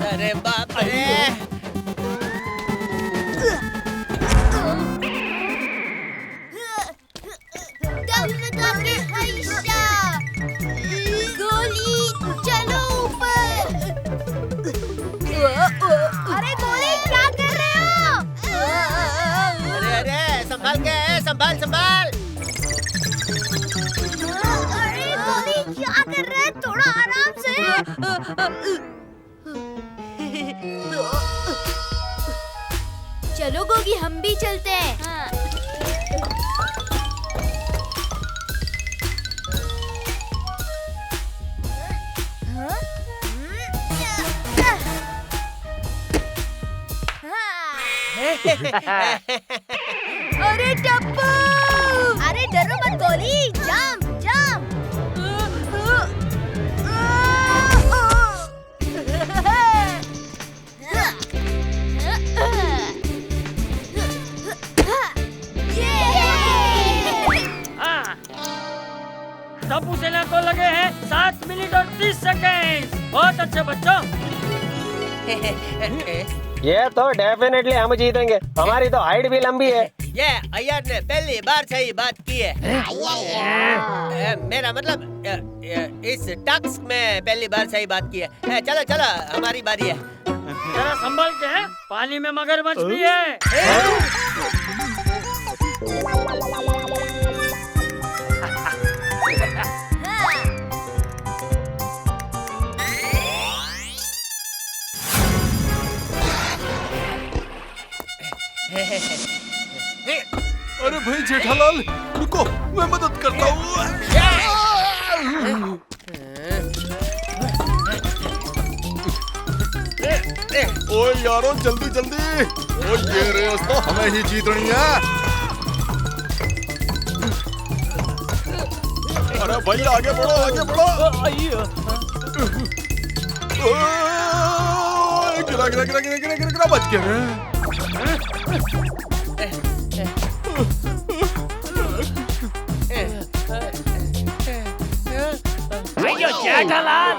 अरे बाप रे! गोली चलो ऊपर। अरे गोली क्या कर रहे हो? अरे अरे संभाल के, संभाल संभाल। अरे गोली क्या कर रहे हैं? थोड़ा आराम से। चलो गोगी, हम भी चलते हैं। अरे टप्पू! अरे डरो मत गोली, जंप जंप। टप्पू सेना को लगे हैं 7 मिनट और 30 सेकेंड। बहुत अच्छे बच्चों। ये तो डेफिनेटली हम जीतेंगे, हमारी तो हाइट भी लंबी है। ये अय्यर ने पहली बार सही बात की है। मेरा मतलब इस टास्क में पहली बार सही बात की है। चलो चलो हमारी बारी है। जरा संभल के, पानी में मगरमच्छ भी है। अरे भाई जेठालाल रुको, मैं मदद करता हूँ। ओए यारो जल्दी जल्दी, ओ ये रेस तो हमें ही जीतनी है। अरे भाई आगे बढ़ो आगे बढ़ो। गिरा गिरा गिरा गिरा गिरा गिरा बच गया। अयो जेठालाल,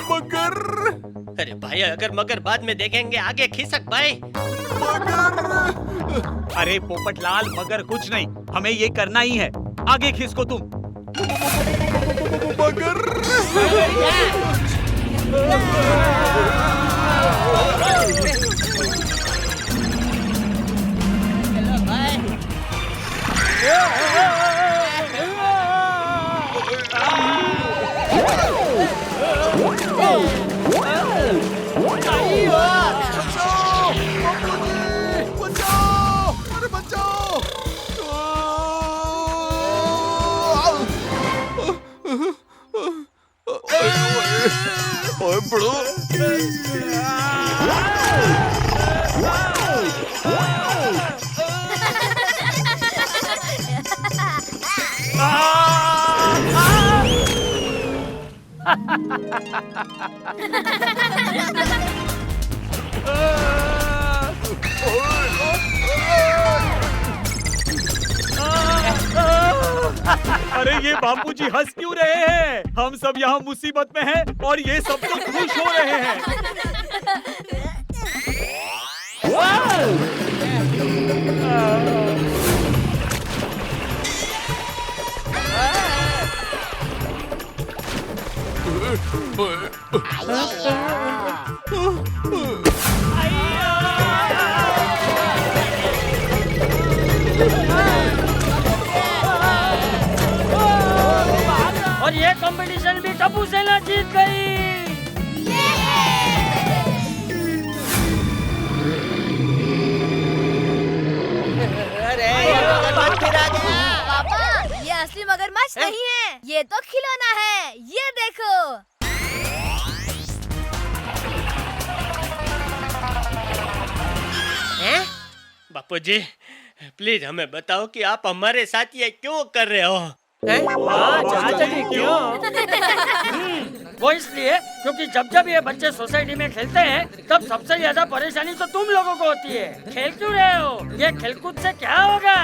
मगर। अरे भाई अगर मगर बाद में देखेंगे, आगे खिसक भाई। अरे पोपटलाल मगर कुछ नहीं, हमें ये करना ही है। आगे खिसको तुम। मगर अरे ये बापूजी हंस क्यों रहे हैं? हम सब यहाँ मुसीबत में हैं और ये सब तो खुश हो रहे हैं। और ये कंपटीशन भी टप्पू सेना जीत गई। अरे मगरमच्छ फिर आ गया। पापा ये असली मगरमच्छ नहीं है, ये तो खिलौना है। ये देखो। बापूजी प्लीज हमें बताओ कि आप हमारे साथ ये क्यों कर रहे हो? चाचा जी क्यों? वो इसलिए क्योंकि जब जब ये बच्चे सोसाइटी में खेलते हैं तब सबसे ज्यादा परेशानी तो तुम लोगों को होती है। खेल क्यों रहे हो? ये खेलकूद से क्या होगा?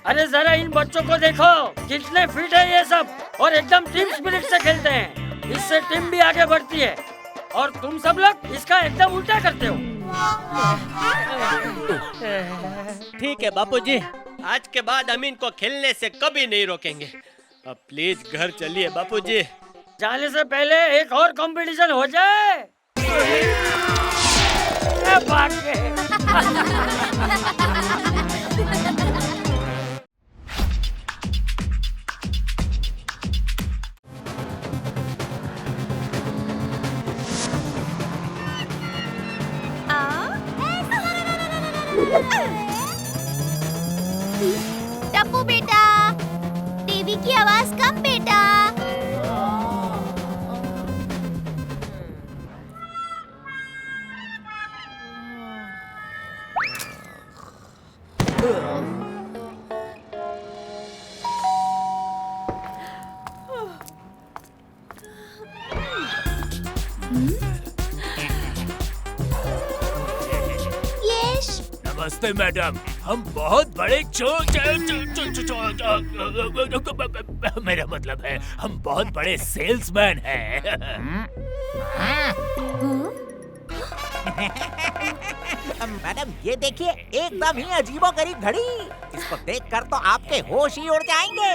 अरे जरा इन बच्चों को देखो, कितने फिट है ये सब और एकदम टीम स्पिरिट से खेलते हैं। इससे टीम भी आगे बढ़ती है और तुम सब लोग इसका एकदम उल्टा करते हो। ठीक है बापूजी, आज के बाद हम इनको खेलने से कभी नहीं रोकेंगे। अब प्लीज घर चलिए बापूजी। जाने से पहले एक और कंपटीशन हो जाए। भाग गए। टप्पू बेटा, टीवी की आवाज कम बेटा। नमस्ते मैडम, हम बहुत बड़े मेरा मतलब है हम बहुत बड़े सेल्समैन हैं। मैडम ये देखिए, एकदम ही अजीबोगरीब घड़ी। इसको देखकर तो आपके होश ही उड़ जाएंगे।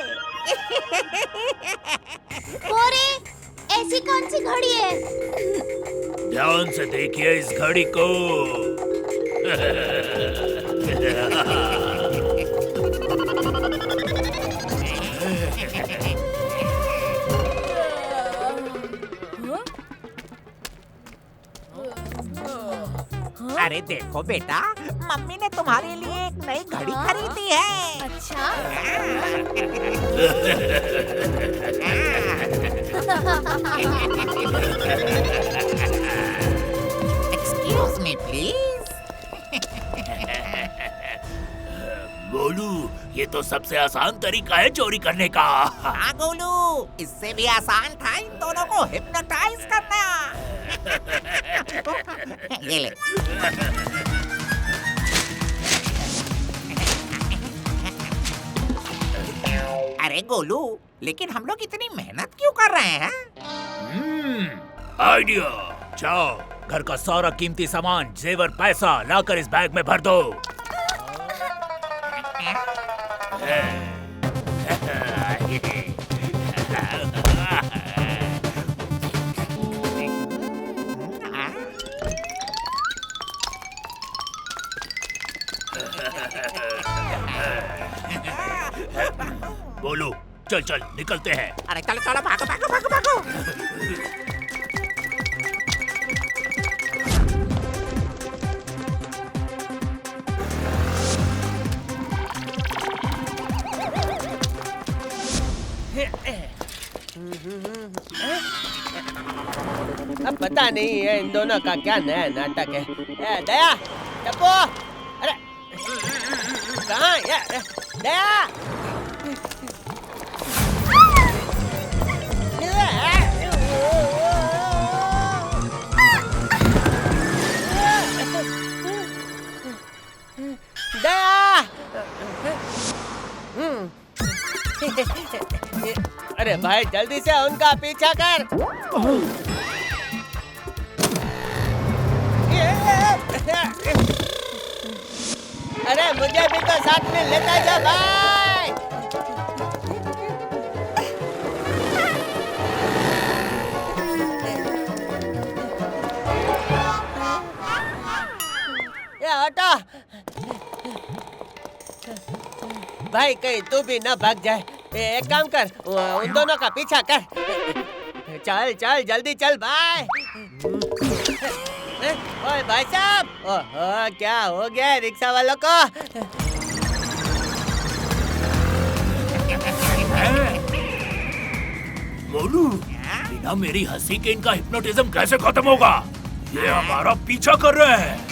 मोरे, ऐसी कौन सी घड़ी है? ध्यान से देखिए इस घड़ी को। अरे देखो बेटा, मम्मी ने तुम्हारे लिए एक नई घड़ी खरीदी है। अच्छा। Excuse me please. गोलू, ये तो सबसे आसान तरीका है चोरी करने का। हाँ गोलू, इससे भी आसान था इन दोनों को हिप्नोटाइज करना। ये ले। अरे गोलू, लेकिन हम लोग इतनी मेहनत क्यों कर रहे हैं? आइडिया। जाओ, घर का सारा कीमती सामान, जेवर, पैसा लाकर इस बैग में भर दो। बोलो, चल चल निकलते हैं। अरे चलो चलो, भागो भागो भागो भागो। अब पता नहीं है इन दोनों का क्या नया नाटक है। दया, टप्पू, अरे कहाँ यार? दया, अरे भाई जल्दी से उनका पीछा कर। अरे मुझे भी तो साथ में लेता जा भाई। ये हटो भाई, कहीं तू भी ना भाग जाए। एक काम कर, उन दोनों का पीछा कर। चल चल जल्दी चल भाई। ओए भाई साहब, ओहो क्या हो गया रिक्शा वालों को? बोलू, बिना मेरी हंसी के इनका हिप्नोटिज्म कैसे खत्म होगा? ये हमारा पीछा कर रहे हैं।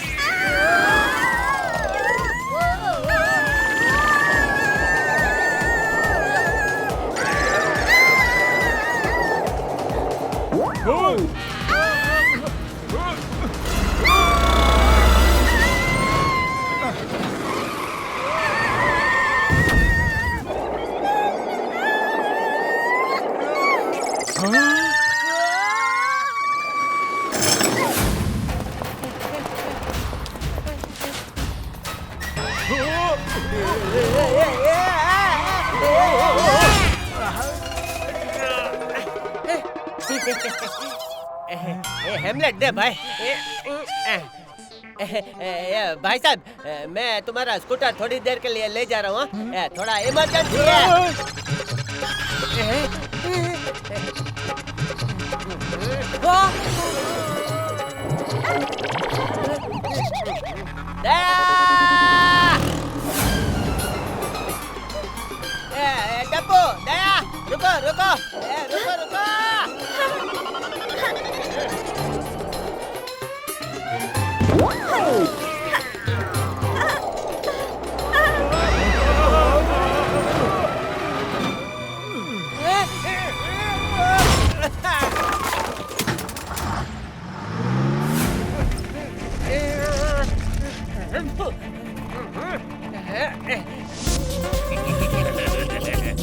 हेमलेट दे भाई। भाई साहब, मैं तुम्हारा स्कूटर थोड़ी देर के लिए ले जा रहा हूँ। थोड़ा इमरजेंसी है। डब्बू, दया, रुको रुको, रुको रुको।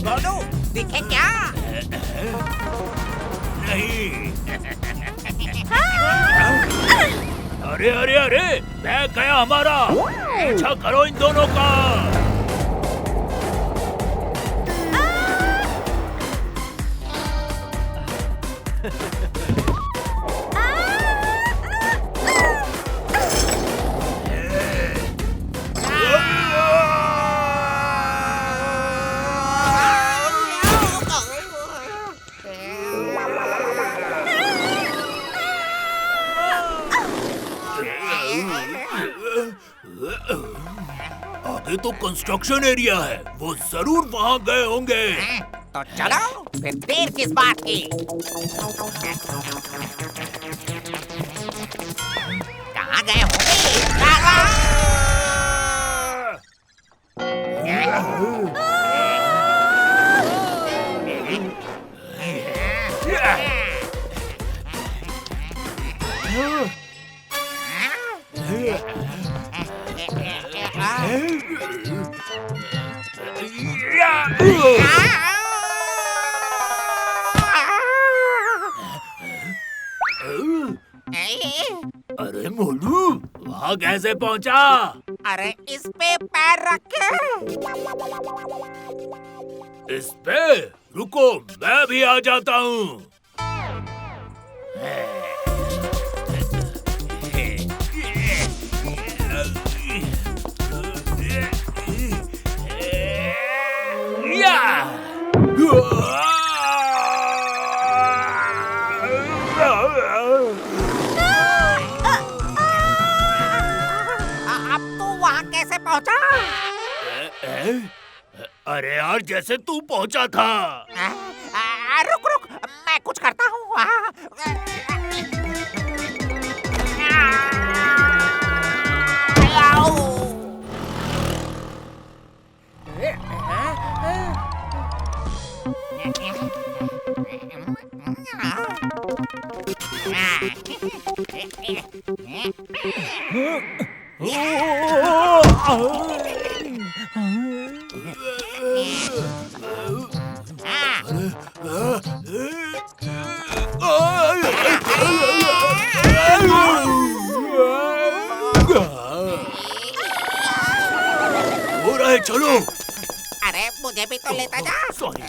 गोलू दिखे क्या? नहीं। अरे अरे अरे, बैग गया हमारा। पीछा करो इन दोनों का। आगे तो कंस्ट्रक्शन एरिया है, वो जरूर वहाँ गए होंगे। तो चलो फिर देर किस बात की? कहाँ गए होंगे? अरे मोलू, वहाँ कैसे पहुँचा? अरे इस पे पैर रखे। इस पे? रुको, मैं भी आ जाता हूँ। अब तू वहाँ कैसे पहुँचा? अरे यार, जैसे तू पहुँचा था। रुक रुक, मैं कुछ करता हूँ। हो रहा है, चलो। अरे मुझे भी तो लेता जा। सॉरी।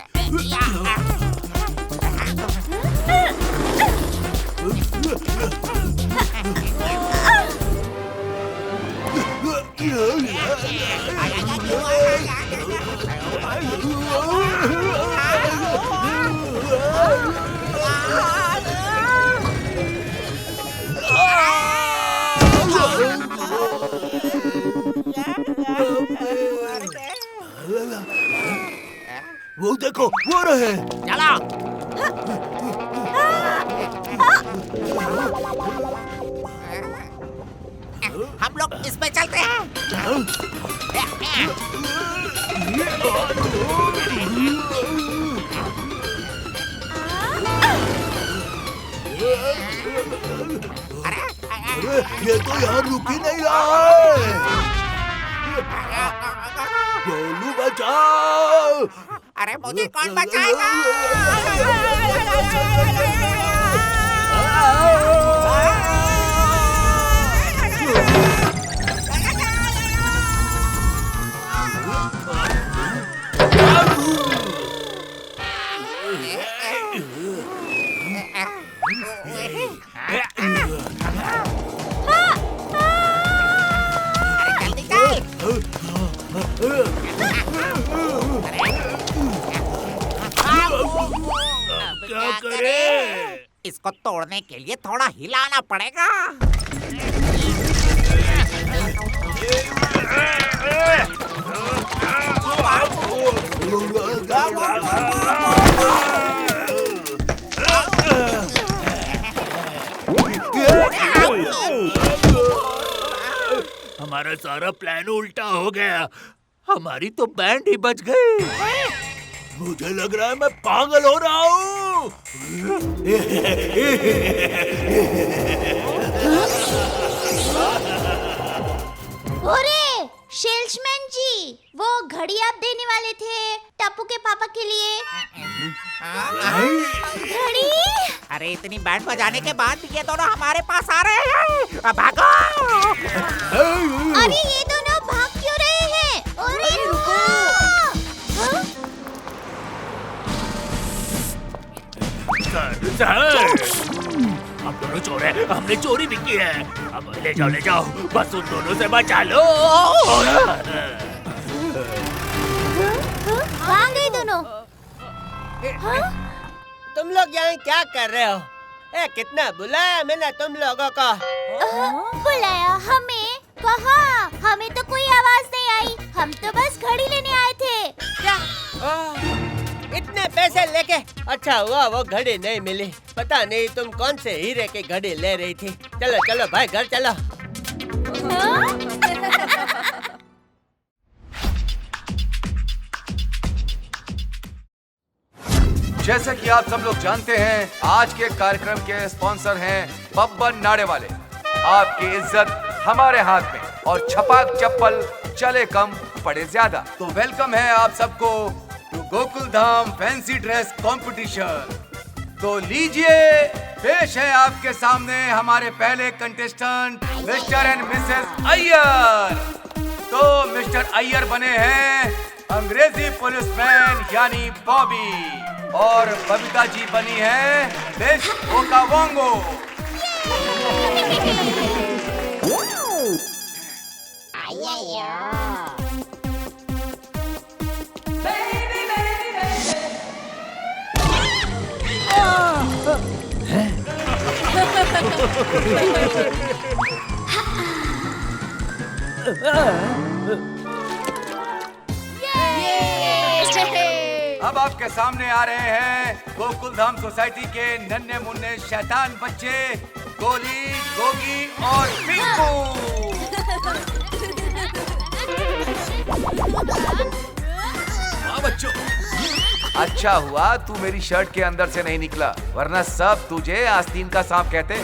वो देखो, वो रहे। चलो। हम लोग इसमें चलते हैं। अरे ये तो यहाँ रुक ही नहीं रहा है। गोलू बचाओ। अरे मुझे कौन बचाएगा? क्या करें? इसको तोड़ने के लिए थोड़ा हिलाना पड़ेगा। हमारा सारा प्लान उल्टा हो गया। हमारी तो बैंड ही बच गई। मुझे लग रहा है मैं पागल हो रहा हूँ। अरे सेल्समैन जी, वो घड़ी आप देने वाले थे टप्पू के पापा के लिए। घड़ी? अरे इतनी बैंड बजाने के बाद भी ये दोनों हमारे पास आ रहे हैं। अब भागो! अरे ये दोनों भाग क्यों रहे हैं? अरे रुको! हम दोनों चोर हैं, हमने चोरी भी की है। अब ले जाओ, बस उन दोनों से बचा लो। कहाँ गए दोनों? तुम लोग यहाँ क्या कर रहे हो? कितना बुलाया मैंने तुम लोगों को। बुलाया हमें? कहाँ? हमें तो कोई आवाज नहीं आई। हम तो बस घड़ी लेने आए थे। क्या? इतने पैसे लेके? अच्छा हुआ वो घड़ी नहीं मिली। पता नहीं तुम कौन से हीरे की घड़ी ले रही थी। चलो चलो भाई, घर चलो। जैसा कि आप सब लोग जानते हैं, आज के कार्यक्रम के स्पॉन्सर हैं बब्बन नाड़े वाले। आपकी इज्जत हमारे हाथ में और छपाक चप्पल चले कम पड़े ज्यादा। तो वेलकम है आप सबको Gokul Dham fancy dress competition. तो लीजिए, पेश है आपके सामने हमारे पहले contestant mister and Mrs Iyer. तो मिस्टर अय्यर बने हैं अंग्रेजी पुलिसमैन यानी बॉबी, और बबीता जी बनी है मिस ओकावोंगो। अब आपके सामने आ रहे हैं गोकुल धाम सोसाइटी के नन्हे मुन्ने शैतान बच्चे गोली, गोगी और पिंकू। हाँ बच्चों, अच्छा हुआ तू मेरी शर्ट के अंदर से नहीं निकला, वरना सब तुझे आस्तीन का सांप कहते।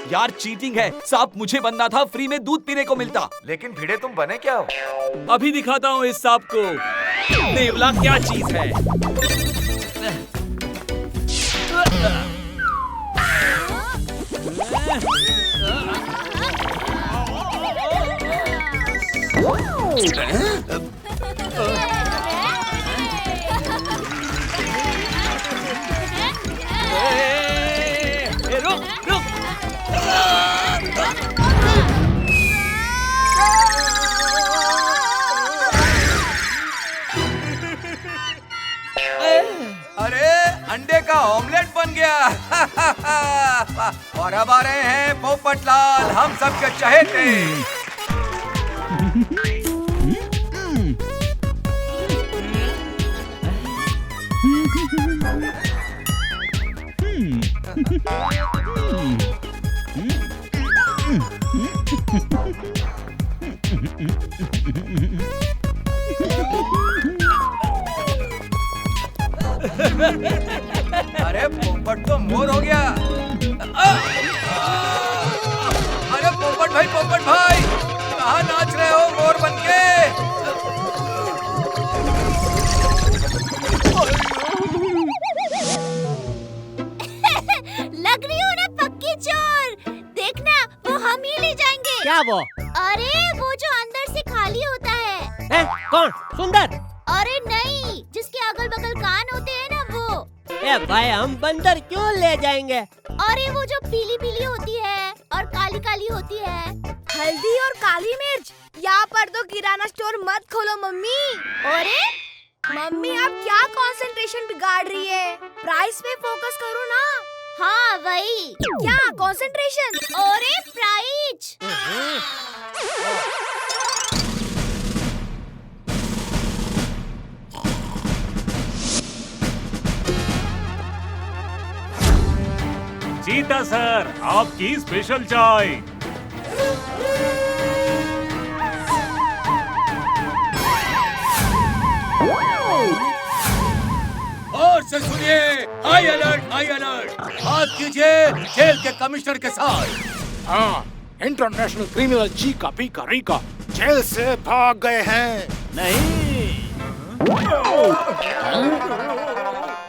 यार चीटिंग है, सांप मुझे बनना था, फ्री में दूध पीने को मिलता। लेकिन भिड़े तुम बने क्या हो? अभी दिखाता हूँ इस सांप को नेवला क्या चीज है। रुक रुक। अरे अंडे का ऑमलेट बन गया। और अब आ रहे हैं पोपटलाल, हम सबके चहेते। अरे पोपट तो मोर हो गया। अरे पोपट भाई कहाँ नाच रहे हो मोर बनके? लग रही हो ना पक्की चोर। देखना वो हम ही ले जाएंगे। क्या वो? अरे वो जो अंदर से खाली होता है। कौन? सुंदर? अरे नहीं, जिसके अगल बगल कान होते हैं ना वो। भाई हम बंदर क्यों ले जाएंगे? अरे वो जो पीली पीली होती है और काली काली होती है। हल्दी और काली मिर्च। यहाँ पर तो किराना स्टोर मत खोलो मम्मी। अरे मम्मी आप क्या कंसंट्रेशन बिगाड़ रही है? प्राइस पे फोकस करो ना। हाँ वही। क्या कंसंट्रेशन? अरे प्राइस। चीता सर, आपकी स्पेशल चाय। और से सुनिए, हाई अलर्ट, हाई अलर्ट। बात कीजिए खेल के कमिश्नर के साथ। हाँ, इंटरनेशनल क्रिमिनल चीका पीका रिका जेल से भाग गए हैं। नहीं,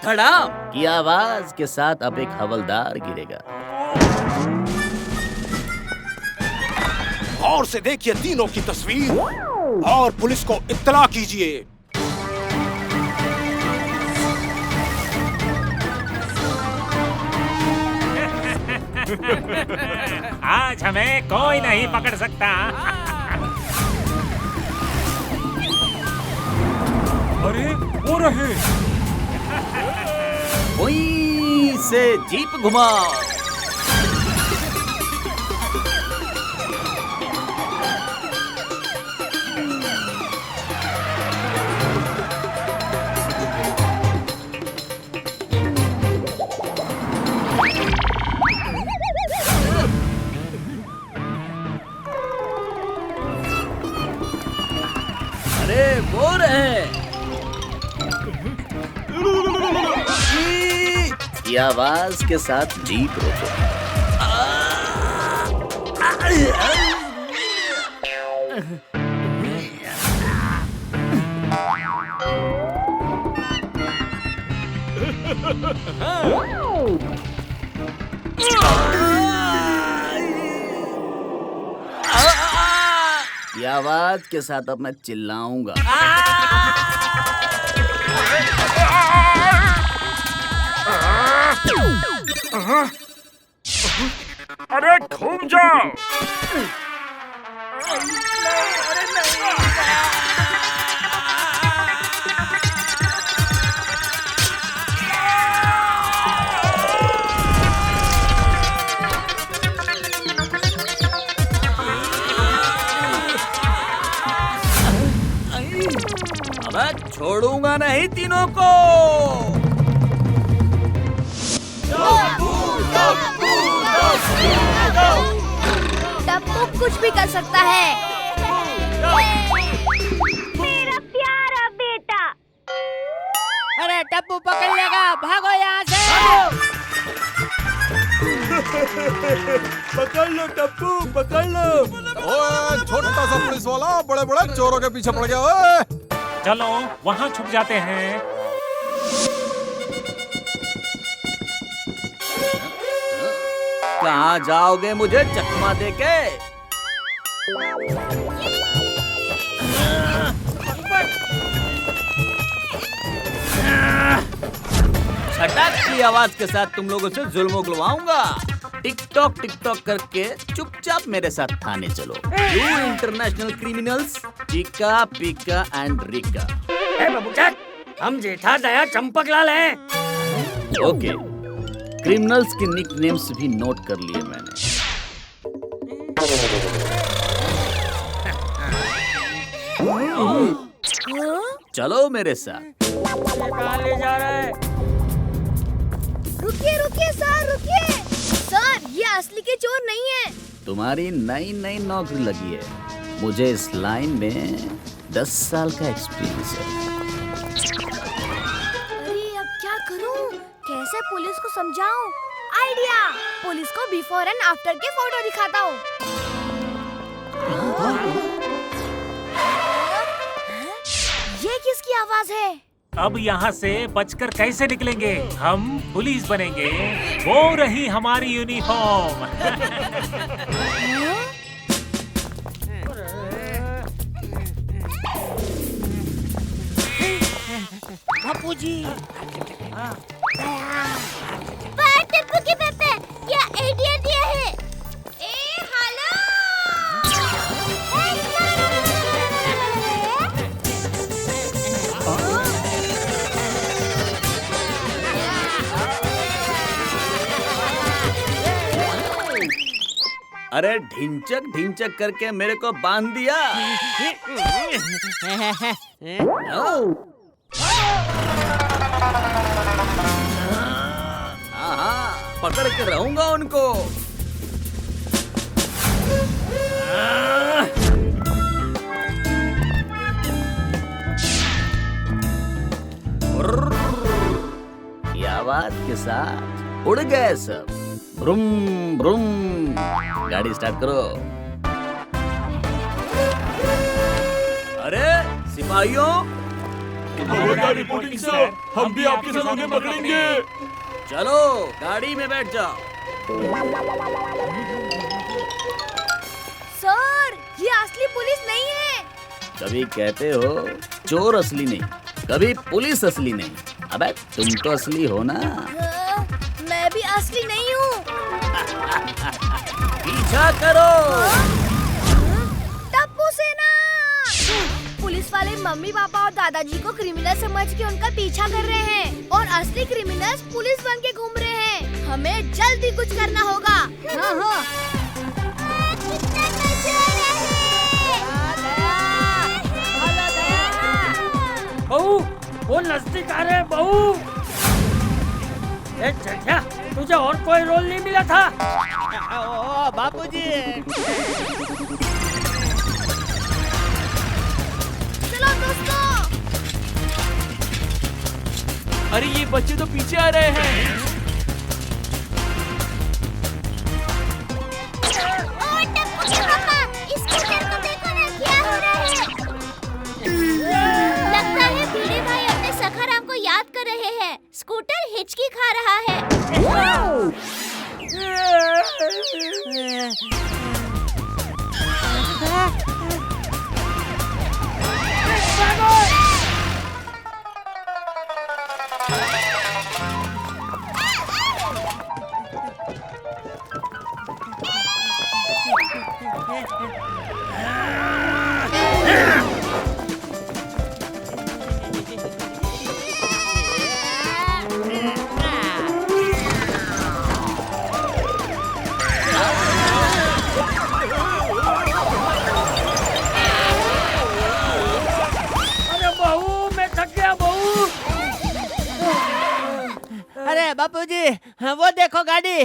धड़ाम की आवाज के साथ अब एक हवलदार गिरेगा। और से देखिए तीनों की तस्वीर और पुलिस को इत्तला कीजिए। आज हमें कोई नहीं पकड़ सकता। अरे वो रहे। वहीं से जीप घुमाओ। अरे वो रहे। की आवाज के साथ जीप रोको। की आवाज के साथ अब मैं चिल्लाऊंगा। अरे घूम जाओ। अब छोड़ूंगा नहीं तीनों को। टप्पू कुछ भी कर सकता है। मेरा प्यारा बेटा। अरे टप्पू पकड़ लेगा, भागो यहाँ से। पकड़ लो टप्पू, पकड़ लो। ओए छोटा सा पुलिस वाला बड़े बड़े चोरों के पीछे पड़ गया। ओए चलो वहाँ छुप जाते हैं। कहाँ जाओगे मुझे चकमा देके? छटाक की आवाज के साथ तुम लोगों से जुल्म उगलवाऊंगा। टिकटॉक टिकटॉक करके चुपचाप मेरे साथ थाने चलो। You international criminals Chika Pika and Rika. हम जेठा दया चंपकलाल हैं। ओके, क्रिमिनल्स के निकनेम्स भी नोट कर लिए मैंने। चलो मेरे साथ। कहाँ ले जा रहा है? रुकिए रुकिए सर, रुकिए सर, ये असली के चोर नहीं है। तुम्हारी नई नई नौकरी लगी है, मुझे इस लाइन में 10 साल का एक्सपीरियंस है। अरे अब क्या करूं? कैसे पुलिस को समझाऊं? आइडिया, पुलिस को बिफोर एंड आफ्टर के फोटो दिखाता हूँ। ये किसकी आवाज है? अब यहाँ से बचकर कैसे निकलेंगे? हम पुलिस बनेंगे, वो रही हमारी यूनिफॉर्म। बापूजी। टप्पू के पेपे, क्या आइडिया दिया है? ए हेलो। अरे ढिंचक ढिंचक करके मेरे को बांध दिया। हाँ, पकड़ के रहूंगा उनको। आवाज के साथ उड़ गए सब। Broom broom. गाड़ी स्टार्ट करो। अरे सिपाहियों, रिपोर्टिंग सर, हम भी आपके साथ उन्हें पकड़ेंगे। चलो गाड़ी में बैठ जाओ। सर, ये असली पुलिस नहीं है। कभी कहते हो चोर असली नहीं, कभी पुलिस असली नहीं। अबे तुम तो असली हो ना। मैं भी असली नहीं हूँ। पीछा करो। टप्पू सेना। पुलिस वाले मम्मी पापा और दादाजी को क्रिमिनल समझ के उनका पीछा कर रहे हैं और असली क्रिमिनल्स पुलिस बन के घूम रहे हैं। हमें जल्दी कुछ करना होगा। हाँ हाँ। बहू, वो नजदीक आ रहे बहू। जटिया, तुझे और कोई रोल नहीं मिला था? ओ बापूजी। चलो दोस्तों। अरे ये बच्चे तो पीछे आ रहे हैं। लगता है भिड़े भाई अपने सखाराम को याद कर रहे हैं। स्कूटर हिचकी खा रहा है। अरे बापूजी, वो देखो गाड़ी।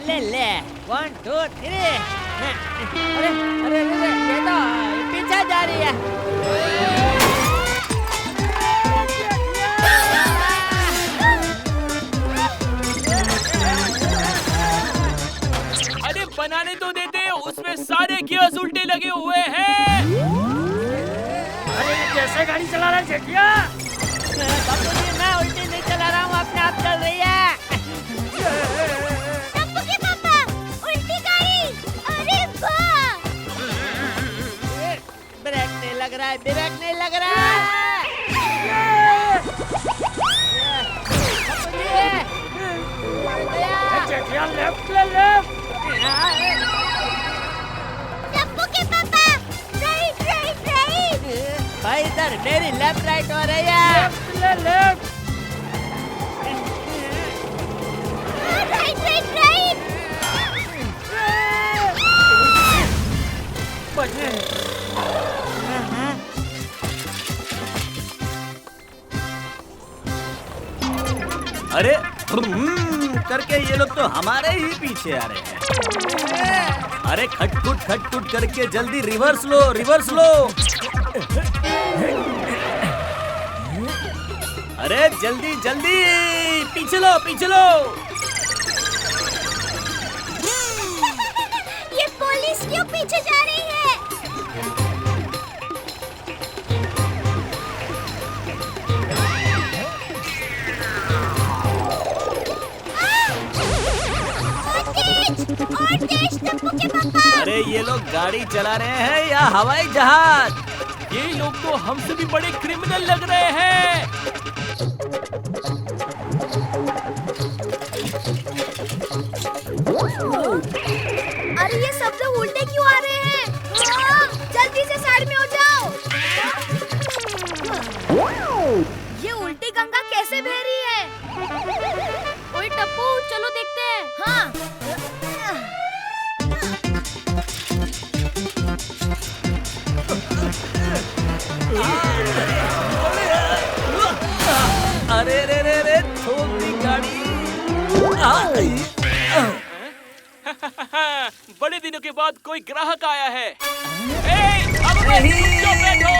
ले ले 1 2 3। अरे अरे अरे ये तो पीछे जा रही है। अरे बनाने तो देते, उसमें सारे गियर्स उल्टे लगे हुए हैं। अरे कैसे गाड़ी चला रहा है जेठिया? बापूजी, मैं उल्टी नहीं चला रहा हूँ, अपने आप चल रही है। टप्पू के पापा, उल्टी गाड़ी। अरे वाह! ब्रेक नहीं लग रहा है, ब्रेक नहीं लग रहा है। जेठिया लेफ्ट ले लेफ्ट। टप्पू के पापा, राइट राइट राइट। भाई इधर मेरी लेफ्ट राइट हो रही है। लेफ्ट ले लेफ्ट। Right right right. अरे करके ये लोग तो हमारे ही पीछे आ रहे हैं। अरे खटखुट करके जल्दी रिवर्स लो, रिवर्स लो। अरे जल्दी जल्दी पीछे लो, पीछे लो। ये पुलिस क्यों पीछे जा रही है? और तेज टप्पू के पापा। अरे ये लोग गाड़ी चला रहे हैं या हवाई जहाज? ये लोग तो हमसे भी बड़े क्रिमिनल लग रहे हैं। अरे ये सब लोग उल्टे क्यों आ रहे हैं? जल्दी से साइड में हो जाओ। ये उल्टी गंगा कैसे बह रही है? ओए टप्पू, चलो देखते हैं। हाँ। अरे रे रे रे ठोक दी बड़े दिनों के बाद कोई ग्राहक आया है। अब बैठो।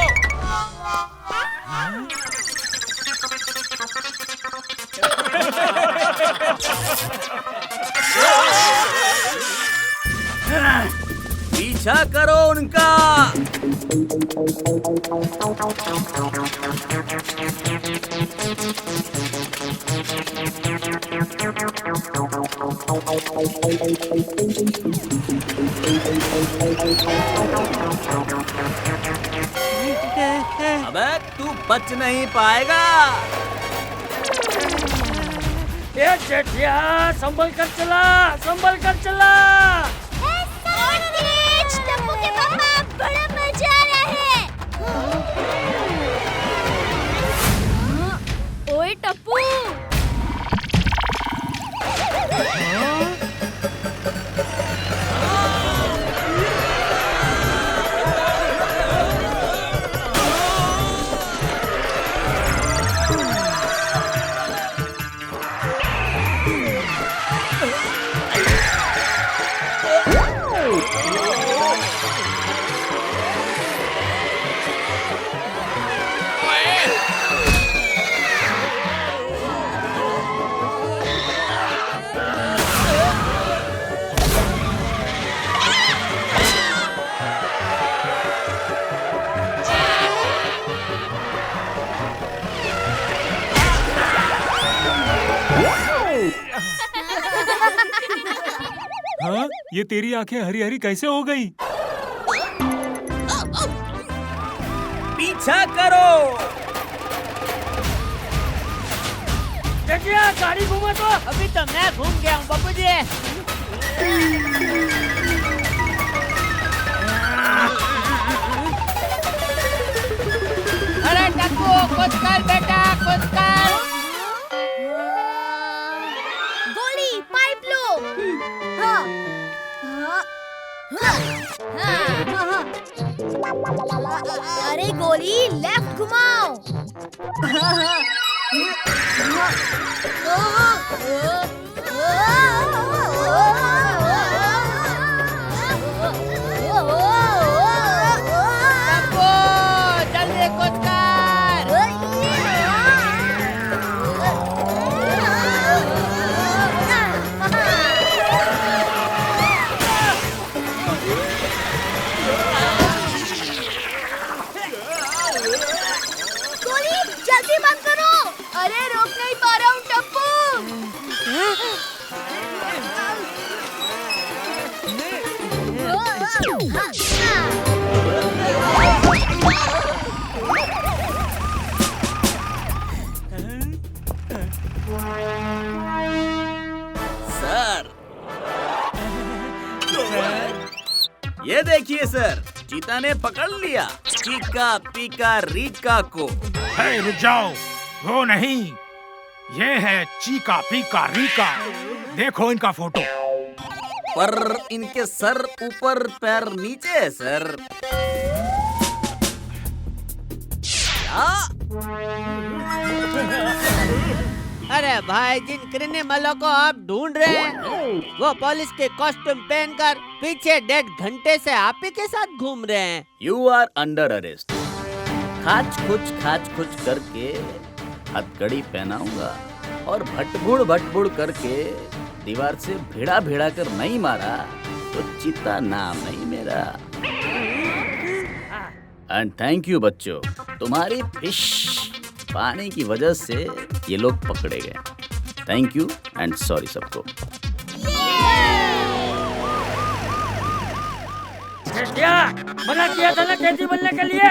पीछा करो उनका। अबे तू बच नहीं पाएगा। ये जेठिया संभल कर चला, संभल कर चला। टप्पू के पापा बड़ा मजा आ रहा है। ओए टप्पू। हाँ, ये तेरी आंखें हरी हरी कैसे हो गई? पीछा करो। जेठिया गाड़ी घुमा तो। अभी तो मैं घूम गया हूँ बापू जी। अरे टप्पू कुछ कर बेटा, कुछ कर। गोली पाइप लो। हाँ। अरे गोली लेफ्ट घुमाओ। जल्दी कुछ कर। गोली जल्दी बंद करो। अरे रोक नहीं पा रहा हूँ टप्पू। सर, ये देखिए सर, चीता ने पकड़ लिया चीका पीका रीका को। रुक जाओ, वो नहीं, ये है चीका पीका रीका। देखो इनका फोटो। पर इनके सर ऊपर पैर नीचे है सर। अरे भाई, जिन क्रिमिनलों को आप ढूंढ रहे हैं वो पुलिस के कॉस्ट्यूम पहनकर पीछे 1.5 घंटे से आप ही के साथ घूम रहे हैं। You are under arrest. खाच खुच करके हथकड़ी पहनाऊंगा और भटबुड़ करके दीवार से भिड़ा कर नहीं मारा तो चीता नाम नहीं मेरा। एंड थैंक यू बच्चों, तुम्हारी फिश पानी की वजह से ये लोग पकड़े गए। थैंक यू एंड सॉरी सबको। मना किया था ना कैदी बनने के लिए।